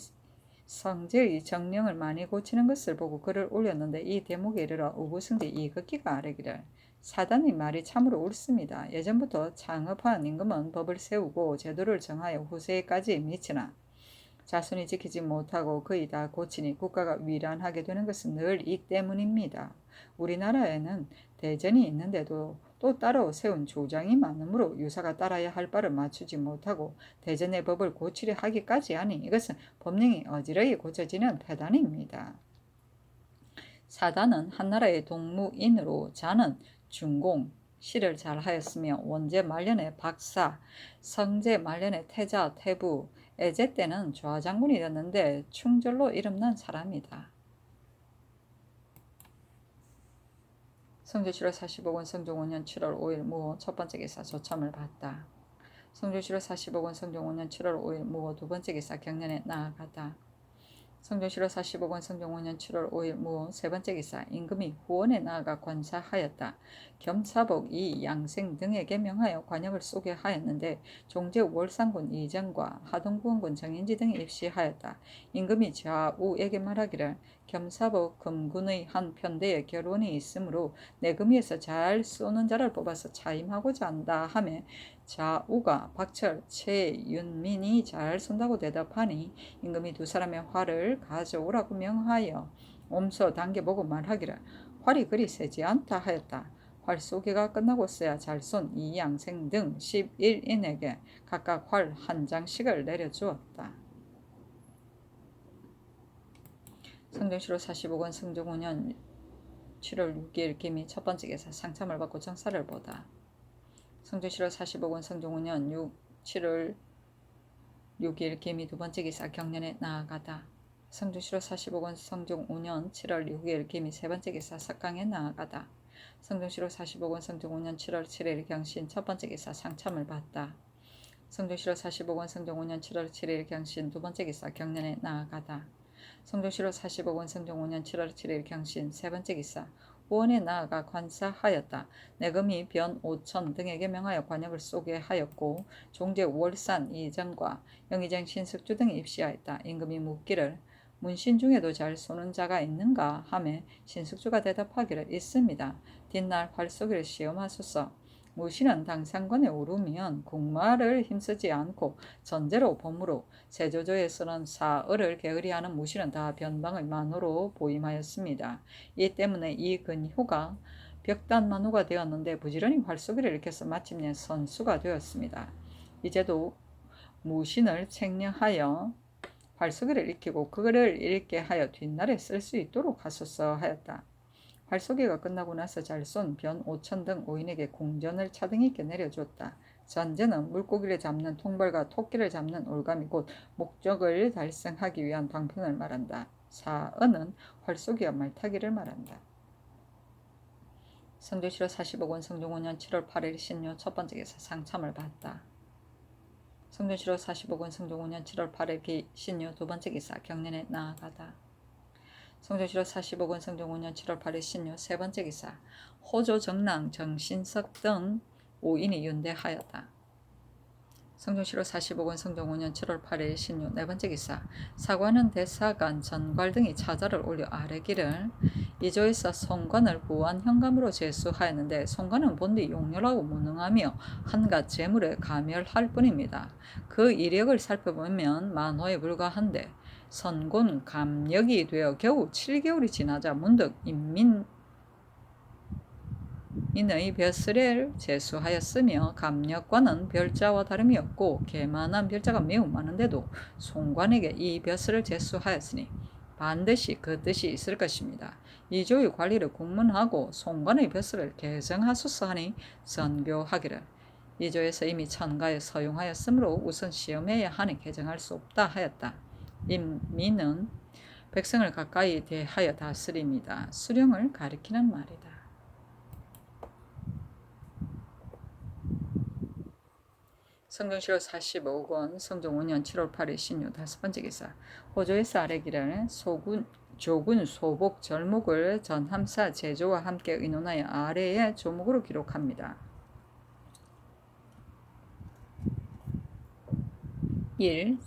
성제의 정령을 많이 고치는 것을 보고 글을 올렸는데 이 대목에 이르러 우구승제 이극기가 아뢰기를 사단의 말이 참으로 옳습니다. 예전부터 창업한 임금은 법을 세우고 제도를 정하여 후세까지 미치나 자손이 지키지 못하고 거의 다 고치니 국가가 위란하게 되는 것은 늘 이 때문입니다. 우리나라에는 대전이 있는데도 또 따로 세운 조장이 많으므로 유사가 따라야 할 바를 맞추지 못하고 대전의 법을 고치려 하기까지 하니 이것은 법령이 어지러이 고쳐지는 폐단입니다. 사단은 한나라의 동무인으로 자는 중공, 시를 잘하였으며 원제 말년에 박사, 성제 말년에 태자, 태부, 애제 때는 좌장군이었는데 충절로 이름난 사람이다. 성조 7월 45권 성종 5년 7월 5일 무호 첫 번째 기사 조참을 받다. 성조 7월 45권 성종 5년 7월 5일 무호 두 번째 기사 경련에 나아가다. 성종 7월 45권 성종 5년 7월 5일 무호 세 번째 기사 임금이 후원에 나아가 관사하였다. 겸사복 이 양생 등에게 명하여 관역을 쏘게 하였는데 종제 월산군 이정과 하동구원군 정인지 등이 입시하였다. 임금이 좌우에게 말하기를 겸사복 금군의 한 편대에 결혼이 있으므로 내금위에서 잘 쏘는 자를 뽑아서 차임하고자 한다 하며 좌우가 박철, 최윤민이 잘 쏜다고 대답하니 임금이 두 사람의 활을 가져오라고 명하여 옴소 당겨보고 말하기를 활이 그리 세지 않다 하였다. 활 쏘기가 끝나고서야 잘 쏜 이양생 등 11인에게 각각 활 한 장씩을 내려주었다. 성종 7월 45권 성종 5년 7월 6일 김이 첫 번째 기사 상참을 받고 정사를 보다. 성종 7월 45권 성종 5년 7월 6일 김이 두 번째 기사 경련에 나아가다. 성종 7월 45권 성종 5년 7월 6일 김이 세 번째 기사 석강에 나아가다. 성종 7월 45권 성종 5년 7월 7일 경신 첫 번째 기사 상참을 받다. 성종 7월 45권 성종 5년 7월 7일 경신 두 번째 기사 경련에 나아가다. 성종 7월 45권 성종 5년 7월 7일 경신 세 번째 기사 후원에 나아가 관사하였다. 내금이 변 5천 등에게 명하여 관역을 쏘게 하였고 종제 월산 이정과 영의정 신석주 등이 입시하였다. 임금이 묻기를 문신 중에도 잘 쏘는 자가 있는가 하며 신석주가 대답하기를 있습니다. 뒷날 활 쏘기를 시험하소서. 무신은 당상관에 오르면 국마를 힘쓰지 않고 전제로 범으로 세조조에 쓰는 사을을 게으리하는 무신은 다 변방의 만호로 보임하였습니다. 이 때문에 이 근효가 벽단만호가 되었는데 부지런히 활쏘기를 일으켜서 마침내 선수가 되었습니다. 이제도 무신을 책령하여 활쏘기를 익히고 그거를 읽게 하여 뒷날에 쓸 수 있도록 하소서 하였다. 활쏘기가 끝나고 나서 잘 쏜 변 5천 등 5인에게 공전을 차등 있게 내려줬다. 전제는 물고기를 잡는 통벌과 토끼를 잡는 올감이 곧 목적을 달성하기 위한 방편을 말한다. 사은은 활쏘기와 말타기를 말한다. 성종 7월 45권 성종 5년 7월 8일 신묘 첫 번째 기사 상참을 받다. 성종 7월 45권 성종 5년 7월 8일 신묘 두 번째 기사 경련에 나아가다. 성종 7월 45권 성종 5년 7월 8일 신묘 세 번째 기사 호조 정랑 정신석 등 5인이 윤대하였다. 성종 7월 45권 성종 5년 7월 8일 신묘 네 번째 기사 사관은 대사관 전괄 등이 차자를 올려 아뢰기를 이조에서 송관을 부한 현감으로 제수하였는데 송관은 본디 용렬하고 무능하며 한갓 재물에 가멸할 뿐입니다. 그 이력을 살펴보면 만호에 불과한데 선곤 감력이 되어 겨우 7개월이 지나자 문득 인민의 벼슬을 제수하였으며 감력과는 별자와 다름이 없고 개만한 별자가 매우 많은데도 송관에게 이 벼슬을 제수하였으니 반드시 그 뜻이 있을 것입니다. 이조의 관리를 공문하고 송관의 벼슬을 개정하소서 하니 선교하기를 이조에서 이미 천가에 서용하였으므로 우선 시험해야 하니 개정할 수 없다 하였다. 인민은 백성을 가까이 대하여 다스립니다. 수령을 가리키는 말이다. 성종 7월 45권 성종 5년 7월 8일 신유 다섯 번째 기사 호조에서 아뢰기를 조군 소복 절목을 전함사 제조와 함께 의논하여 아래의 조목으로 기록합니다. 1.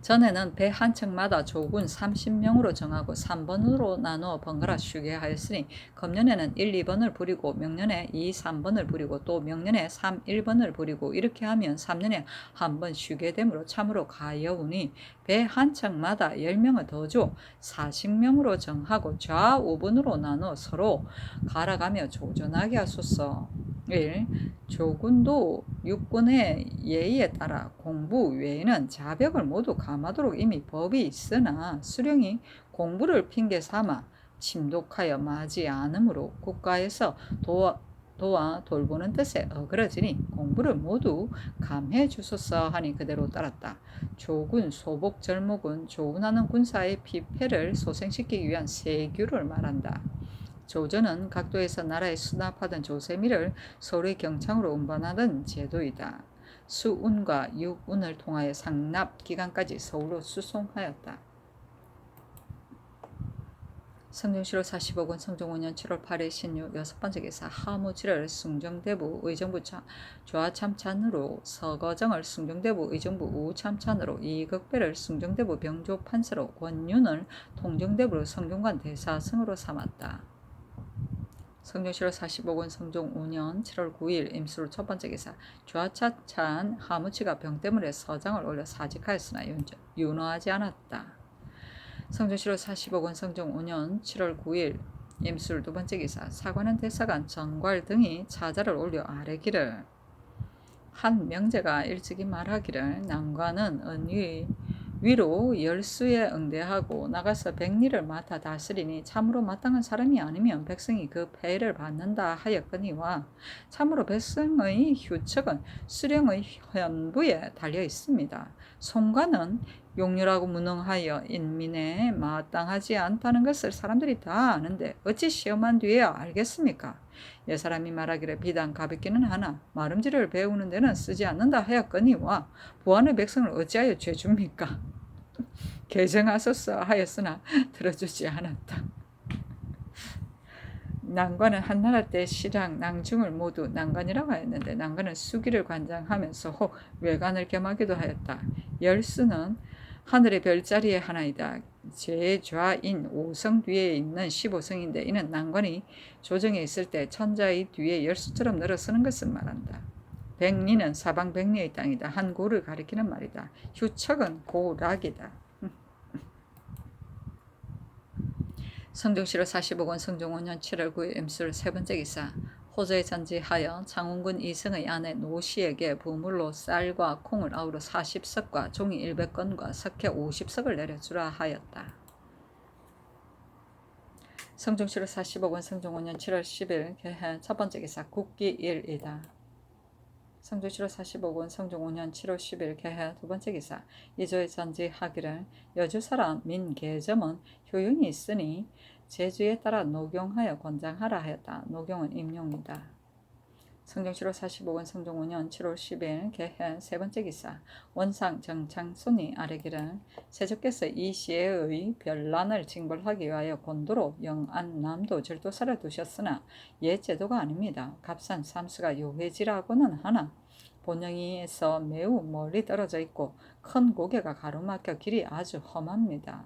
전에는 배 한 척마다 조군 30명으로 정하고 3번으로 나누어 번갈아 쉬게 하였으니 금년에는 1, 2번을 부리고 명년에 2, 3번을 부리고 또 명년에 3, 1번을 부리고 이렇게 하면 3년에 한 번 쉬게 되므로 참으로 가여우니 배 한 척마다 10명을 더 주어 40명으로 정하고 좌우분으로 나누어 서로 갈아가며 조전하게 하소서. 1. 조군도 육군의 예의에 따라 공부 외에는 자벽을 모두 감하도록 이미 법이 있으나 수령이 공부를 핑계 삼아 침독하여 마지 않으므로 국가에서 도와 돌보는 뜻에 어그러지니 공부를 모두 감해 주소서 하니 그대로 따랐다. 조군, 소복, 절목은 조운하는 군사의 피폐를 소생시키기 위한 세규를 말한다. 조전은 각도에서 나라에 수납하던 조세미를 서울의 경창으로 운반하던 제도이다. 수운과 육운을 통하여 상납 기간까지 서울로 수송하였다. 성종시로 45군 성종 5년 7월 8일 신유 여섯 번째 기사 하무지를 숭정대부 의정부 좌참찬으로 서거정을 숭정대부 의정부 우참찬으로 이극배를 숭정대부 병조판서로 권윤을 통정대부로 성균관 대사승으로 삼았다. 성종시로 45군 성종 5년 7월 9일 임수로 첫 번째 기사 좌차찬 하무치가 병 때문에 서장을 올려 사직하였으나 윤허하지 않았다. 성종시로 45군 성종 5년 7월 9일 임술 두 번째 기사 사관원 대사관 정괄 등이 차자를 올려 아뢰기를 한 명제가 일찍이 말하기를 난관은 위로 열수에 응대하고 나가서 백리를 맡아 다스리니 참으로 마땅한 사람이 아니면 백성이 그 폐해를 받는다 하였거니와 참으로 백성의 휴척은 수령의 현부에 달려 있습니다. 송관은 용렬하고 무능하여 인민에 마땅하지 않다는 것을 사람들이 다 아는데 어찌 시험한 뒤에야 알겠습니까? 옛사람이 말하기를 비단 가볍기는 하나 말음질을 배우는 데는 쓰지 않는다 하였거니와 부안의 백성을 어찌하여 죄줍니까? 개정하소서 하였으나 들어주지 않았다. 난관은 한나라 때 실랑, 낭중을 모두 난관이라고 하였는데 난관은 수기를 관장하면서 혹 외관을 겸하기도 하였다. 열수는 하늘의 별자리의 하나이다. 제좌인 5성 뒤에 있는 15성인데 이는 난관이 조정에 있을 때 천자의 뒤에 열수처럼 늘어서는 것을 말한다. 백리는 사방 백리의 땅이다. 한 고를 가리키는 말이다. 휴척은 고락이다. 성종시로 45권 성종 5년 7월 9일 임술 세 번째 기사 호저에 전지하여 장훈군 이승의 아내 노씨에게 부물로 쌀과 콩을 아우러 40석과 종이 100건과 석회 50석을 내려주라 하였다. 성종시로 45권 성종 5년 7월 10일 개해 첫 번째 기사 국기 1이다. 성종시로 45권 성종 5년 7월 10일 개해 두 번째 기사 이조에 전지하기를 여주사람 민계점은 효용이 있으니 제주에 따라 녹용하여 권장하라 하였다. 녹용은 임용이다. 성종시로 45권 성종 5년 7월 10일 개해 세 번째 기사 원상 정창손이 아뢰기를 세조께서 이 시에의 별난을 징벌하기 위하여 곤도로 영안 남도 절도사를 두셨으나 옛 제도가 아닙니다. 값산 삼수가 요회지라고는 하나 본영이에서 매우 멀리 떨어져 있고 큰 고개가 가로막혀 길이 아주 험합니다.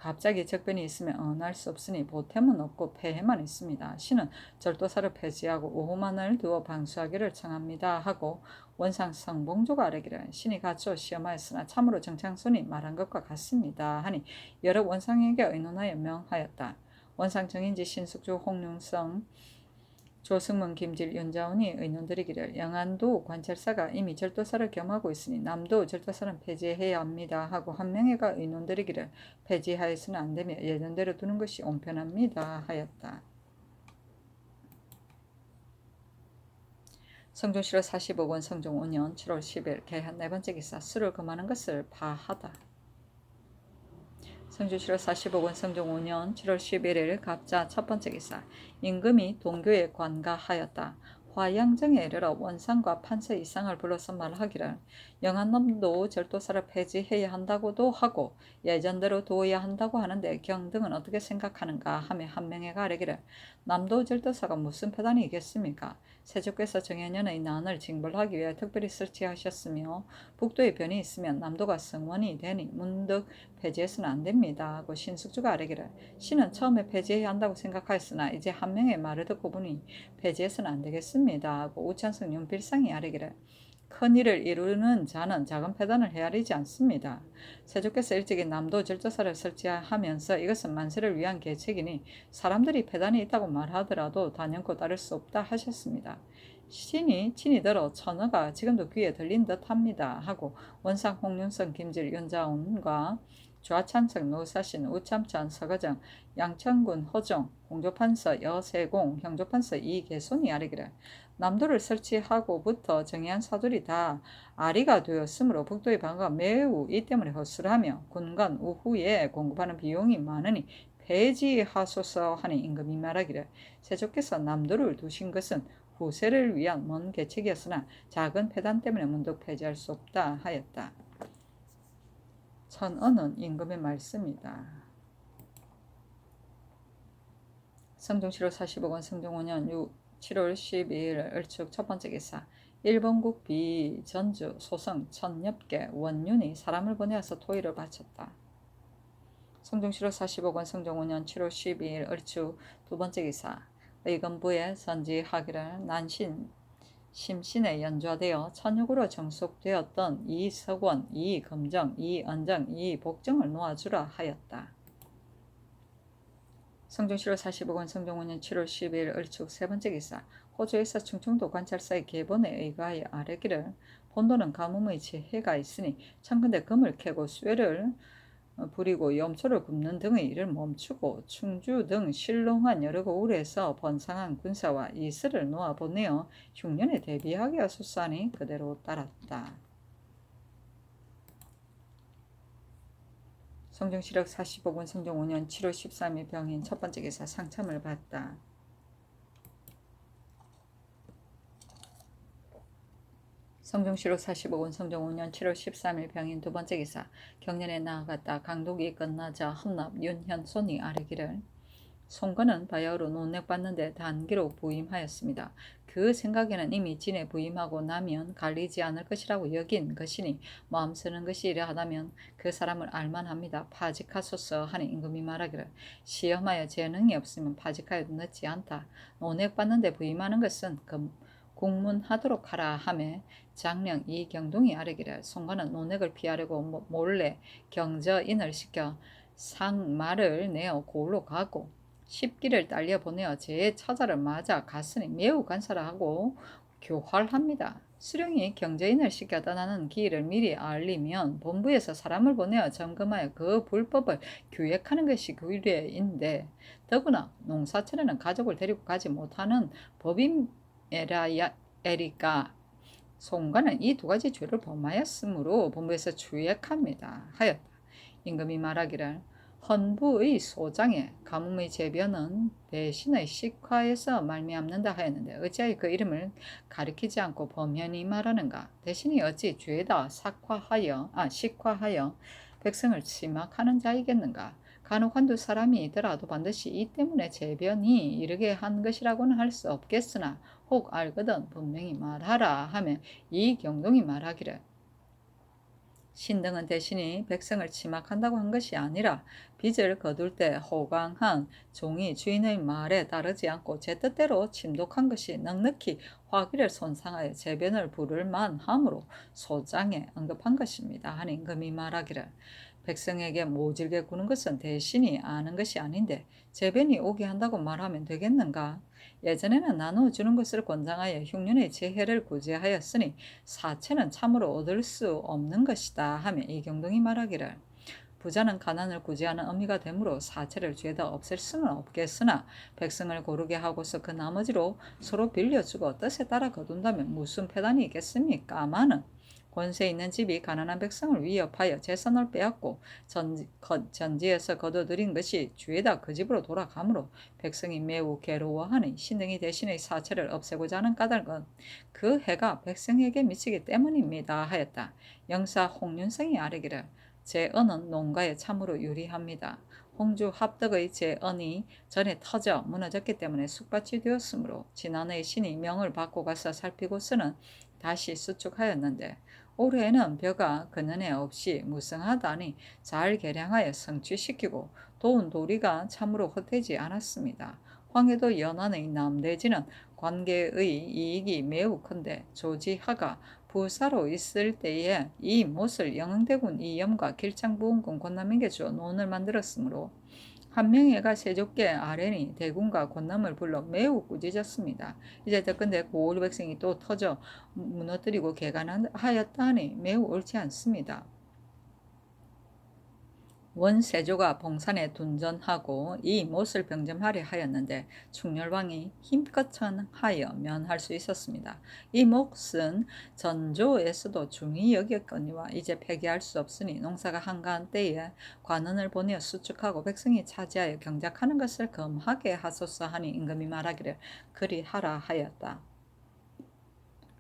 갑자기 적변이 있으면 언할 수 없으니 보탬은 없고 폐해만 있습니다. 신은 절도사를 폐지하고 오호만을 두어 방수하기를 청합니다 하고 원상 성봉조가 아뢰기를 신이 갖추어 시험하였으나 참으로 정창손이 말한 것과 같습니다 하니 여러 원상에게 의논하여 명하였다. 원상 정인지 신숙주 홍룡성 조승문, 김질, 윤자운이 의논드리기를 영안도 관찰사가 이미 절도사를 겸하고 있으니 남도 절도사는 폐지해야 합니다 하고 한명회가 의논드리기를 폐지하여서는 안되며 예전대로 두는 것이 온편합니다 하였다. 성종시로 45권 성종 5년 7월 10일 개한 네 번째 기사 술을 금하는 것을 파하다. 성종시로 45권 성종 5년 7월 11일 갑자 첫 번째 기사 임금이 동교에 관가하였다. 화양정에 이르러 원상과 판서 이상을 불러서 말하기를 영한남도 절도사를 폐지해야 한다고도 하고 예전대로 두어야 한다고 하는데 경등은 어떻게 생각하는가 하며 한명회가 아뢰기를 남도 절도사가 무슨 패단이겠습니까? 세조께서 정해년의 난을 징벌하기 위해 특별히 설치하셨으며 북도에 변이 있으면 남도가 성원이 되니 문득 폐지해서는 안됩니다 하고 신숙주가 아뢰기를 신은 처음에 폐지해야 한다고 생각하였으나 이제 한명의 말을 듣고 보니 폐지해서는 안되겠습니다 하고 우찬성 윤필상이 아뢰기를 큰일을 이루는 자는 작은 패단을 헤아리지 않습니다. 세조께서 일찍이 남도 절도사를 설치하면서 이것은 만세를 위한 계책이니 사람들이 패단이 있다고 말하더라도 단연코 따를 수 없다 하셨습니다. 신이 친히 들어 천어가 지금도 귀에 들린 듯합니다 하고 원상 홍윤성 김질 윤자운과 좌찬석 노사신 우참천 서거정 양천군 호종 공조판서 여세공 형조판서 이개손이 아래기를 남도를 설치하고부터 정의한 사돌이 다 아리가 되었으므로 북도의 방어가 매우 이 때문에 허술하며 군간 우후에 공급하는 비용이 많으니 폐지하소서 하니 임금이 말하기를 세조께서 남도를 두신 것은 후세를 위한 먼 계책이었으나 작은 폐단 때문에 문득 폐지할 수 없다 하였다. 천언은 임금의 말씀이다. 성종시로 45권 성종 5년 7월 12일 을축 첫번째 기사 일본국 비 전주 소성 천엽계 원윤이 사람을 보내어서 토의를 바쳤다. 성종시로 45권 성종 5년 7월 12일 을축 두번째 기사 의건부에 선지하기를 난신 심신에 연좌되어 천육으로 정속되었던 이석원, 이금정, 이언정, 이복정을 놓아주라 하였다. 성종시로 45권 성종 5년 7월 12일 을축 세번째 기사 호주에서 충청도 관찰사의 계본에 의거하여 아뢰기를 본도는 가뭄의 재해가 있으니 천근대 금을 캐고 쇠를 부리고 염초를 굽는 등의 일을 멈추고 충주 등 신롱한 여러 고을에서 번상한 군사와 이슬을 놓아보내어 흉년에 대비하게 하소서하니 그대로 따랐다. 성종시력 45군 성종 5년 7월 13일 병인 첫번째 기사 상참을 받다. 성종시록 45군 성종 5년 7월 13일 병인 두번째 기사 경련에 나아갔다. 강독이 끝나자 험납 윤현손이 아뢰기를 송건은 바야흐로 논렉받는데 단기로 부임하였습니다. 그 생각에는 이미 진에 부임하고 나면 갈리지 않을 것이라고 여긴 것이니 마음 쓰는 것이 이러하다면 그 사람을 알만합니다. 파직하소서 하니 임금이 말하기를 시험하여 재능이 없으면 파직하여도 늦지 않다. 논렉받는데 부임하는 것은 공문하도록 하라 하매 장령 이경동이 아뢰기를 송건은 논액을 피하려고 몰래 경저인을 시켜 상말을 내어 고을로 가고 십기를 딸려 보내어 제 처자를 맞아 갔으니 매우 간사하고 교활합니다. 수령이 경제인을 시켜 떠나는 기일을 미리 알리면 본부에서 사람을 보내어 점검하여 그 불법을 규획하는 것이 규례인데 더구나 농사철에는 가족을 데리고 가지 못하는 법인에리까 송가는 이 두 가지 죄를 범하였으므로 본부에서 주액합니다 하였다. 임금이 말하기를 헌부의 소장에 가뭄의 재변은 대신의 식화에서 말미암는다 하였는데 어찌하여 그 이름을 가리키지 않고 범연히 말하는가. 대신이 어찌 죄다 식화하여 백성을 침악하는 자이겠는가. 간혹 한두 사람이더라도 반드시 이 때문에 재변이 이르게 한 것이라고는 할 수 없겠으나 혹 알거든 분명히 말하라 하며 이경동이 말하기를 신등은 대신이 백성을 침악한다고 한 것이 아니라 빚을 거둘 때 호강한 종이 주인의 말에 따르지 않고 제 뜻대로 침독한 것이 넉넉히 화기를 손상하여 재변을 부를 만하므로 소장에 언급한 것입니다. 하니 임금이 말하기를 백성에게 모질게 구는 것은 대신이 아는 것이 아닌데 재변이 오게 한다고 말하면 되겠는가? 예전에는 나누어주는 것을 권장하여 흉년의 재해를 구제하였으니 사체는 참으로 얻을 수 없는 것이다 하며 이경동이 말하기를 부자는 가난을 구제하는 의미가 되므로 사체를 죄다 없앨 수는 없겠으나 백성을 고르게 하고서 그 나머지로 서로 빌려주고 뜻에 따라 거둔다면 무슨 폐단이 있겠습니까마는 권세 있는 집이 가난한 백성을 위협하여 재산을 빼앗고 전지에서 거둬들인 것이 죄다 그 집으로 돌아가므로 백성이 매우 괴로워하니 신등이 대신의 사체를 없애고자 하는 까닭은 그 해가 백성에게 미치기 때문입니다 하였다. 영사 홍윤성이 아뢰기를 제 언은 농가에 참으로 유리합니다. 홍주 합덕의 제 언이 전에 터져 무너졌기 때문에 숙밭이 되었으므로 지난해 신이 명을 받고 가서 살피고서는 다시 수축하였는데 올해는 벼가 그년에 없이 무성하다니 잘 개량하여 성취시키고 도운 도리가 참으로 헛되지 않았습니다. 황해도 연안의 남대지는 관계의 이익이 매우 큰데 조지하가 부사로 있을 때에 이 못을 영흥대군 이염과 길창부원군 권남에게 주어 논을 만들었으므로 한명회가 세족계 아래니 대군과 권남을 불러 매우 꾸짖었습니다. 이제 듣건대 고을 백성이 또 터져 무너뜨리고 개간하였다니 매우 옳지 않습니다. 원세조가 봉산에 둔전하고 이 못을 병점하려 하였는데 충렬왕이 힘껏 청하여 면할 수 있었습니다. 이 몫은 전조에서도 중히 여겼거니와 이제 폐기할 수 없으니 농사가 한가한 때에 관원을 보내어 수축하고 백성이 차지하여 경작하는 것을 금하게 하소서 하니 임금이 말하기를 그리하라 하였다.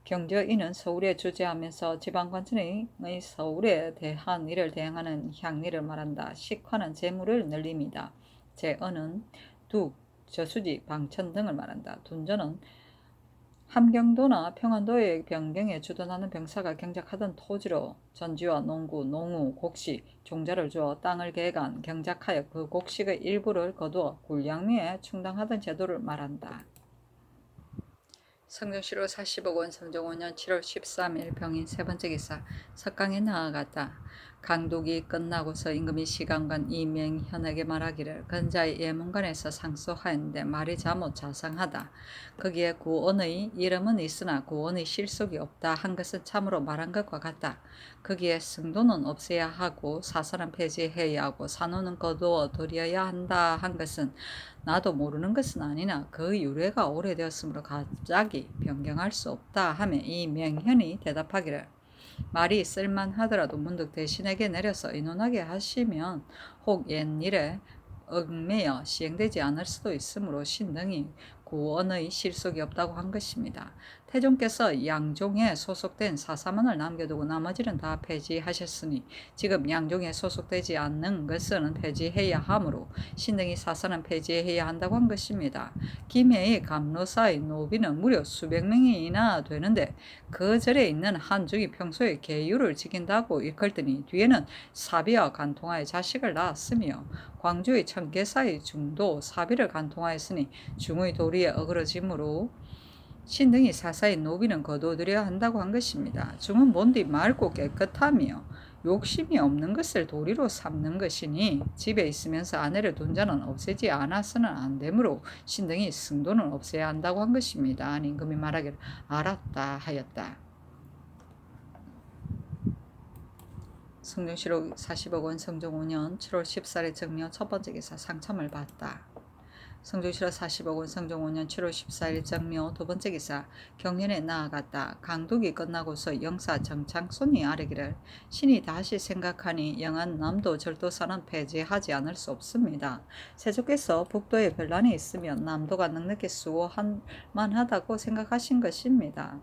경제인은 서울에 주재하면서 지방관청의 서울에 대한 일을 대행하는 향리를 말한다. 식화는 재물을 늘립니다. 제언은 둑, 저수지, 방천 등을 말한다. 둔전은 함경도나 평안도의 변경에 주둔하는 병사가 경작하던 토지로 전지와 농구, 농우, 곡식, 종자를 주어 땅을 개간, 경작하여 그 곡식의 일부를 거두어 굴량리에 충당하던 제도를 말한다. 성종시로 40억 원 성종 5년 7월 13일 병인 세 번째 기사 석강에 나아갔다. 강독이 끝나고서 임금이 시간관 이명현에게 말하기를 건자의 예문관에서 상소하였는데 말이 잘못 자상하다. 거기에 구원의 이름은 있으나 구원의 실속이 없다 한 것은 참으로 말한 것과 같다. 거기에 승도는 없애야 하고 사설은 폐지해야 하고 산호는 거두어 들여야 한다 한 것은 나도 모르는 것은 아니나 그 유래가 오래되었으므로 갑자기 변경할 수 없다 하며 이 명현이 대답하기를 말이 쓸만하더라도 문득 대신에게 내려서 의논하게 하시면 혹 옛일에 얽매여 시행되지 않을 수도 있으므로 신등이 구원의 실속이 없다고 한 것입니다. 태종께서 양종에 소속된 사사만을 남겨두고 나머지는 다 폐지하셨으니 지금 양종에 소속되지 않는 것은 폐지해야 하므로 신등이 사사는 폐지해야 한다고 한 것입니다. 김해의 감로사의 노비는 무려 수백 명이나 되는데 그 절에 있는 한중이 평소에 계율을 지킨다고 일컬더니 뒤에는 사비와 간통하여 자식을 낳았으며 광주의 청계사의 중도 사비를 간통하였으니 중의 도리에 어그러짐으로 신등이 사사의 노비는 거둬들여야 한다고 한 것입니다. 중은 본디 맑고 깨끗하며 욕심이 없는 것을 도리로 삼는 것이니 집에 있으면서 아내를 둔 자는 없애지 않아서는 안 되므로 신등이 승도는 없애야 한다고 한 것입니다. 임금이 말하기를 알았다 하였다. 성종시록 40억 원 성종 5년 7월 14일 정묘 첫 번째 기사 상참을 받다. 성종시록 40억 원 성종 5년 7월 14일 정묘 두 번째 기사 경연에 나아갔다. 강독이 끝나고서 영사 정창손이 아뢰기를 신이 다시 생각하니 영안 남도 절도사는 폐지하지 않을 수 없습니다. 세조께서 북도에 변란이 있으면 남도가 넉넉히 수호할 만하다고 생각하신 것입니다.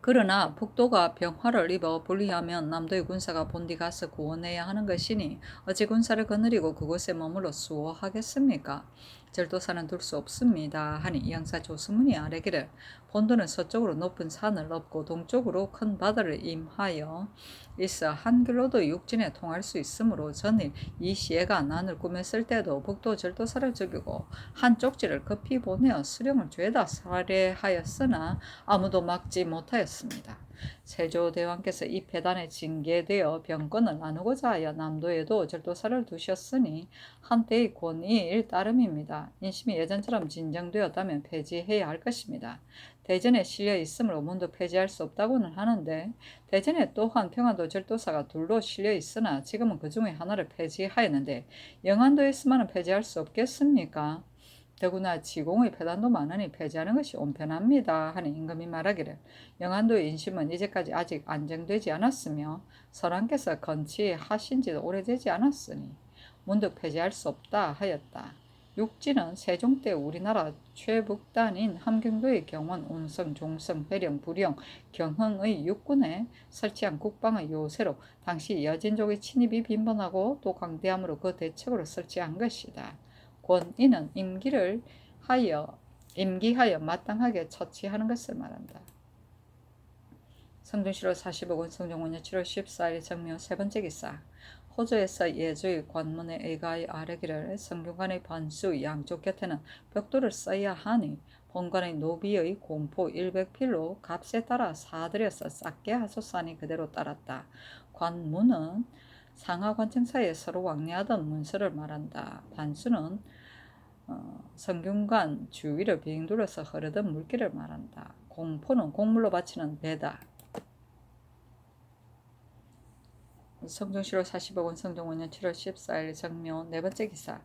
그러나 북도가 병화를 입어 불리하면 남도의 군사가 본디 가서 구원해야 하는 것이니 어찌 군사를 거느리고 그곳에 머물러 수호하겠습니까? 절도사는 둘 수 없습니다. 하니 영사 조승문이 아뢰기를 본도는 서쪽으로 높은 산을 넘고 동쪽으로 큰 바다를 임하여 있어 한길로도 육진에 통할 수 있으므로 전일 이 시해가 난을 꾸몄을 때도 북도 절도사를 죽이고 한 쪽지를 급히 보내어 수령을 죄다 살해하였으나 아무도 막지 못하였습니다. 세조대왕께서 이 패단에 징계되어 병권을 나누고자 하여 남도에도 절도사를 두셨으니 한때의 권위일 따름입니다. 인심이 예전처럼 진정되었다면 폐지해야 할 것입니다. 대전에 실려 있으므로 문도 폐지할 수 없다고는 하는데 대전에 또한 평안도 절도사가 둘로 실려 있으나 지금은 그 중에 하나를 폐지하였는데 영안도에서만은 폐지할 수 없겠습니까? 더구나 지공의 폐단도 많으니 폐지하는 것이 온편합니다. 하는 임금이 말하기를 영안도의 인심은 이제까지 아직 안정되지 않았으며 설왕께서 건치하신 지도 오래되지 않았으니 문득 폐지할 수 없다 하였다. 육지는 세종 때 우리나라 최북단인 함경도의 경원, 운성, 종성, 회령, 부령, 경흥의 육군에 설치한 국방의 요새로 당시 여진족의 침입이 빈번하고 또 강대함으로 그 대책으로 설치한 것이다. 권위는 임기하여 마땅하게 처치하는 것을 말한다. 성종시로 40억 원 성종 5년 7월 14일 정묘 세 번째 기사 호조에서 예주의 관문에 의가의 아뢰기를 성균관의 반수 양쪽 곁에는 벽돌을 써야 하니 본관의 노비의 공포 100필로 값에 따라 사들여서 싹게 하소사니 그대로 따랐다. 관문은 상하관청 사이에 서로 왕래하던 문서를 말한다. 반수는 성균관 주위를 빙 둘러서 흐르던 물길을 말한다. 공포는 곡물로 바치는 배다. 성종시로 40억 성종 5년 7월 14일 정묘 네 번째 기사.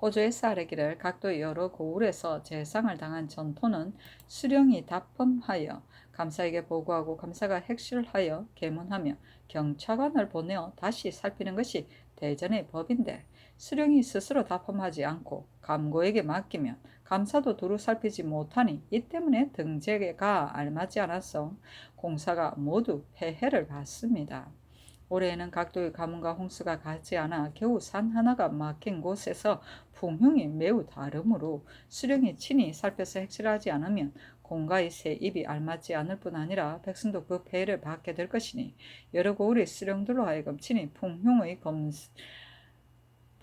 호주에서 아래기를 각도의 여러 고을에서 재상을 당한 전토는 수령이 답범하여 감사에게 보고하고 감사가 핵실하여 계문하며 경찰관을 보내어 다시 살피는 것이 대전의 법인데, 수령이 스스로 답범하지 않고 감고에게 맡기면 감사도 두루 살피지 못하니 이 때문에 등재가 알맞지 않아서 공사가 모두 폐해를 받습니다. 올해에는 각도의 가뭄과 홍수가 같지 않아 겨우 산 하나가 막힌 곳에서 풍흉이 매우 다르므로 수령이 친히 살펴서 핵실하지 않으면 공가의 세입이 알맞지 않을 뿐 아니라 백성도 그 폐해를 받게 될 것이니, 여러 고을의 수령들로 하여금 친히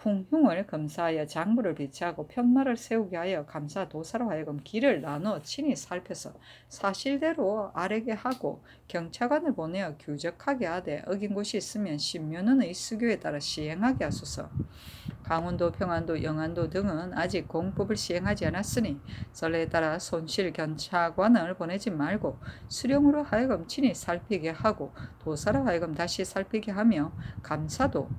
풍흉을 검사하여 장부를 비치하고 편말을 세우게 하여 감사 도사로 하여금 길을 나누어 친히 살펴서 사실대로 아뢰게 하고 경찰관을 보내어 규적하게 하되 어긴 곳이 있으면 신묘는의 수교에 따라 시행하게 하소서. 강원도, 평안도, 영안도 등은 아직 공법을 시행하지 않았으니 전례에 따라 손실 경찰관을 보내지 말고 수령으로 하여금 친히 살피게 하고 도사로 하여금 다시 살피게 하며 감사도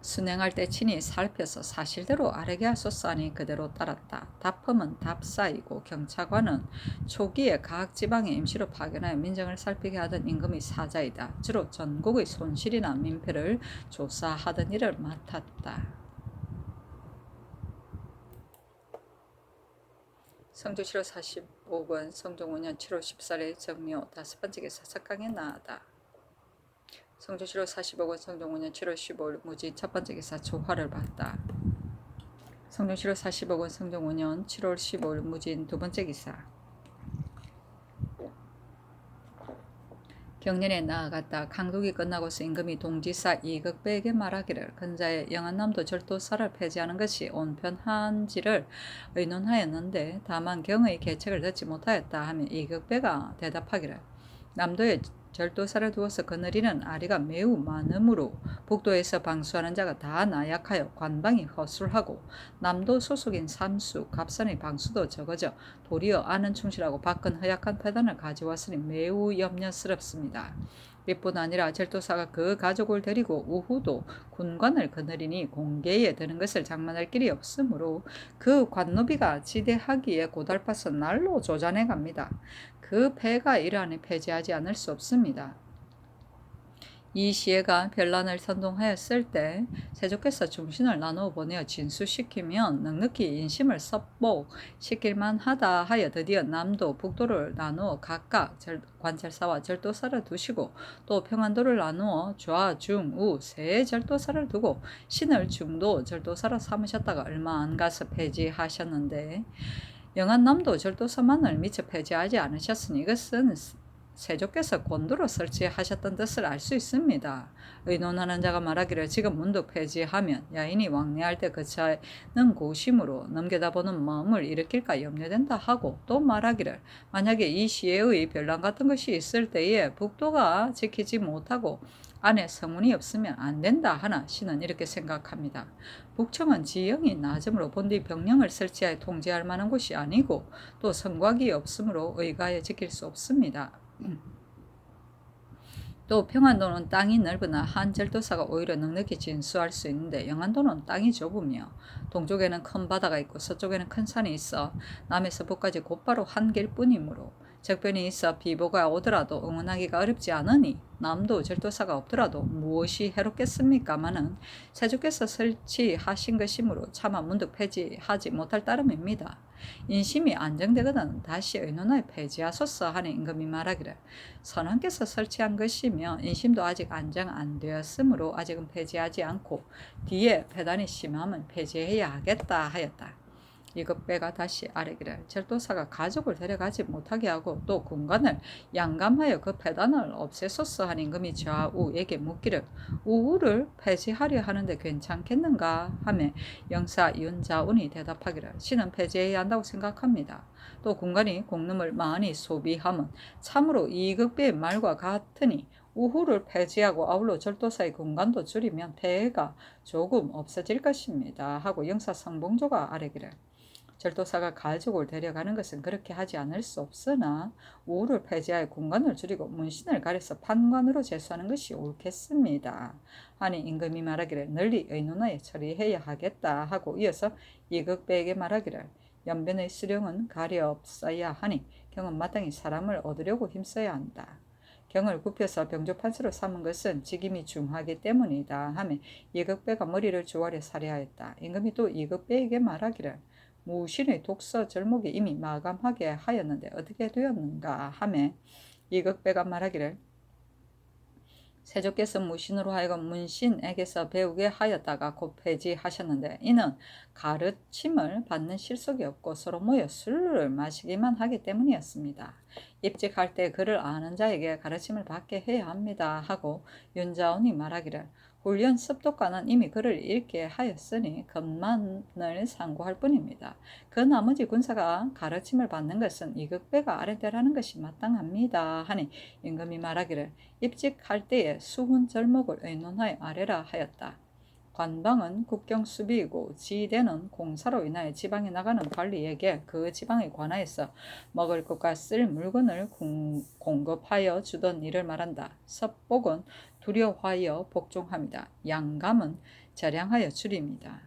순행할 때 친히 살펴서 사실대로 아뢰게 하소서 하니 그대로 따랐다. 답범은 답사이고 경찰관은 초기에 각 지방에 임시로 파견하여 민정을 살피게 하던 임금의 사자이다. 주로 전국의 손실이나 민폐를 조사하던 일을 맡았다. 성조실호 45권 성종 5년 7월 14일 정묘 다섯 번째 기사. 석강에 나아다. 성조실호 45권 성종 5년 7월 15일 무지 첫 번째 기사. 조화를 봤다. 성종실호 45권 성종 5년 7월 15일 무진 두 번째 기사. 경년에 나아갔다. 강독이 끝나고서 임금이 동지사 이극배에게 말하기를 근자의 영안남도 절도사를 폐지하는 것이 온편한지를 의논하였는데 다만 경의 계책을 듣지 못하였다 하며 이극배가 대답하기를 남도에 절도사를 두어서 거느리는 아리가 매우 많으므로 북도에서 방수하는 자가 다 나약하여 관방이 허술하고 남도 소속인 삼수, 갑산의 방수도 적어져 도리어 아는 충실하고 밖은 허약한 패단을 가져왔으니 매우 염려스럽습니다. 이뿐 아니라 절도사가 그 가족을 데리고 우후도 군관을 거느리니 공계에 드는 것을 장만할 길이 없으므로 그 관노비가 지대하기에 고달파서 날로 조잔해 갑니다. 그 폐가 이러하니 폐지하지 않을 수 없습니다. 이 시해가 변란을 선동하였을 때 세조께서 중신을 나누어 보내어 진수시키면 넉넉히 인심을 섭복시킬만 하다 하여 드디어 남도, 북도를 나누어 각각 관찰사와 절도사를 두시고 또 평안도를 나누어 좌, 중, 우 세 절도사를 두고 신을 중도 절도사로 삼으셨다가 얼마 안 가서 폐지하셨는데, 영안남도 절도사만을 미처 폐지하지 않으셨으니 이것은 세조께서 곤두로 설치하셨던 뜻을 알 수 있습니다. 의논하는 자가 말하기를 지금 문득 폐지하면 야인이 왕래할 때 거치는 고심으로 넘겨다보는 마음을 일으킬까 염려된다 하고, 또 말하기를 만약에 이 시해의 변란 같은 것이 있을 때에 북도가 지키지 못하고 안에 성운이 없으면 안 된다 하나 신은 이렇게 생각합니다. 북청은 지형이 낮으므로 본디 병령을 설치하여 통제할 만한 곳이 아니고 또 성곽이 없으므로 의가에 지킬 수 없습니다. 또 평안도는 땅이 넓으나 한 절도사가 오히려 넉넉히 진수할 수 있는데 영안도는 땅이 좁으며 동쪽에는 큰 바다가 있고 서쪽에는 큰 산이 있어 남에서 북까지 곧바로 한 길뿐이므로 적변이 있어 비보가 오더라도 응원하기가 어렵지 않으니 남도 절도사가 없더라도 무엇이 해롭겠습니까마는 세조께서 설치하신 것이므로 차마 문득 폐지하지 못할 따름입니다. 인심이 안정되거든 다시 의논하여 폐지하소서 하는 임금이 말하기를 선왕께서 설치한 것이며 인심도 아직 안정 안 되었으므로 아직은 폐지하지 않고 뒤에 폐단이 심하면 폐지해야 하겠다 하였다. 이극배가 다시 아뢰기를 절도사가 가족을 데려가지 못하게 하고 또 군관을 양감하여 그 폐단을 없애소서 하는 임금이 좌우에게 묻기를 우후를 폐지하려 하는데 괜찮겠는가 하며 영사 윤자운이 대답하기를 신은 폐지해야 한다고 생각합니다. 또 군관이 공름을 많이 소비하면 참으로 이극배의 말과 같으니 우후를 폐지하고 아울러 절도사의 군관도 줄이면 폐해가 조금 없어질 것입니다 하고 영사 성봉조가 아뢰기를 절도사가 가족을 데려가는 것은 그렇게 하지 않을 수 없으나 우를 폐지하여 군관을 줄이고 문신을 가려서 판관으로 제수하는 것이 옳겠습니다. 하니 임금이 말하기를 널리 의논하여 처리해야 하겠다 하고 이어서 이극배에게 말하기를 연변의 수령은 가려없어야 하니 경은 마땅히 사람을 얻으려고 힘써야 한다. 경을 굽혀서 병조판서로 삼은 것은 직임이 중하기 때문이다 하며 이극배가 머리를 조아려 살해하였다. 임금이 또 이극배에게 말하기를 무신의 독서 절목이 이미 마감하게 하였는데 어떻게 되었는가 하며 이극배가 말하기를 세조께서 무신으로 하여금 문신에게서 배우게 하였다가 곧 폐지하셨는데 이는 가르침을 받는 실속이 없고 서로 모여 술을 마시기만 하기 때문이었습니다. 입직할 때 그를 아는 자에게 가르침을 받게 해야 합니다 하고 윤자원이 말하기를 훈련 습독가는 이미 그를 읽게 하였으니 것만을 상고할 뿐입니다. 그 나머지 군사가 가르침을 받는 것은 이극배가 아래되라는 것이 마땅합니다 하니 임금이 말하기를 입직할 때에 수훈 절목을 의논하여 아래라 하였다. 관방은 국경 수비이고 지대는 공사로 인하여 지방에 나가는 관리에게 그 지방에 관하여서 먹을 것과 쓸 물건을 공급하여 주던 일을 말한다. 섭복은 두려워하여 복종합니다. 양감은 절양하여 줄입니다.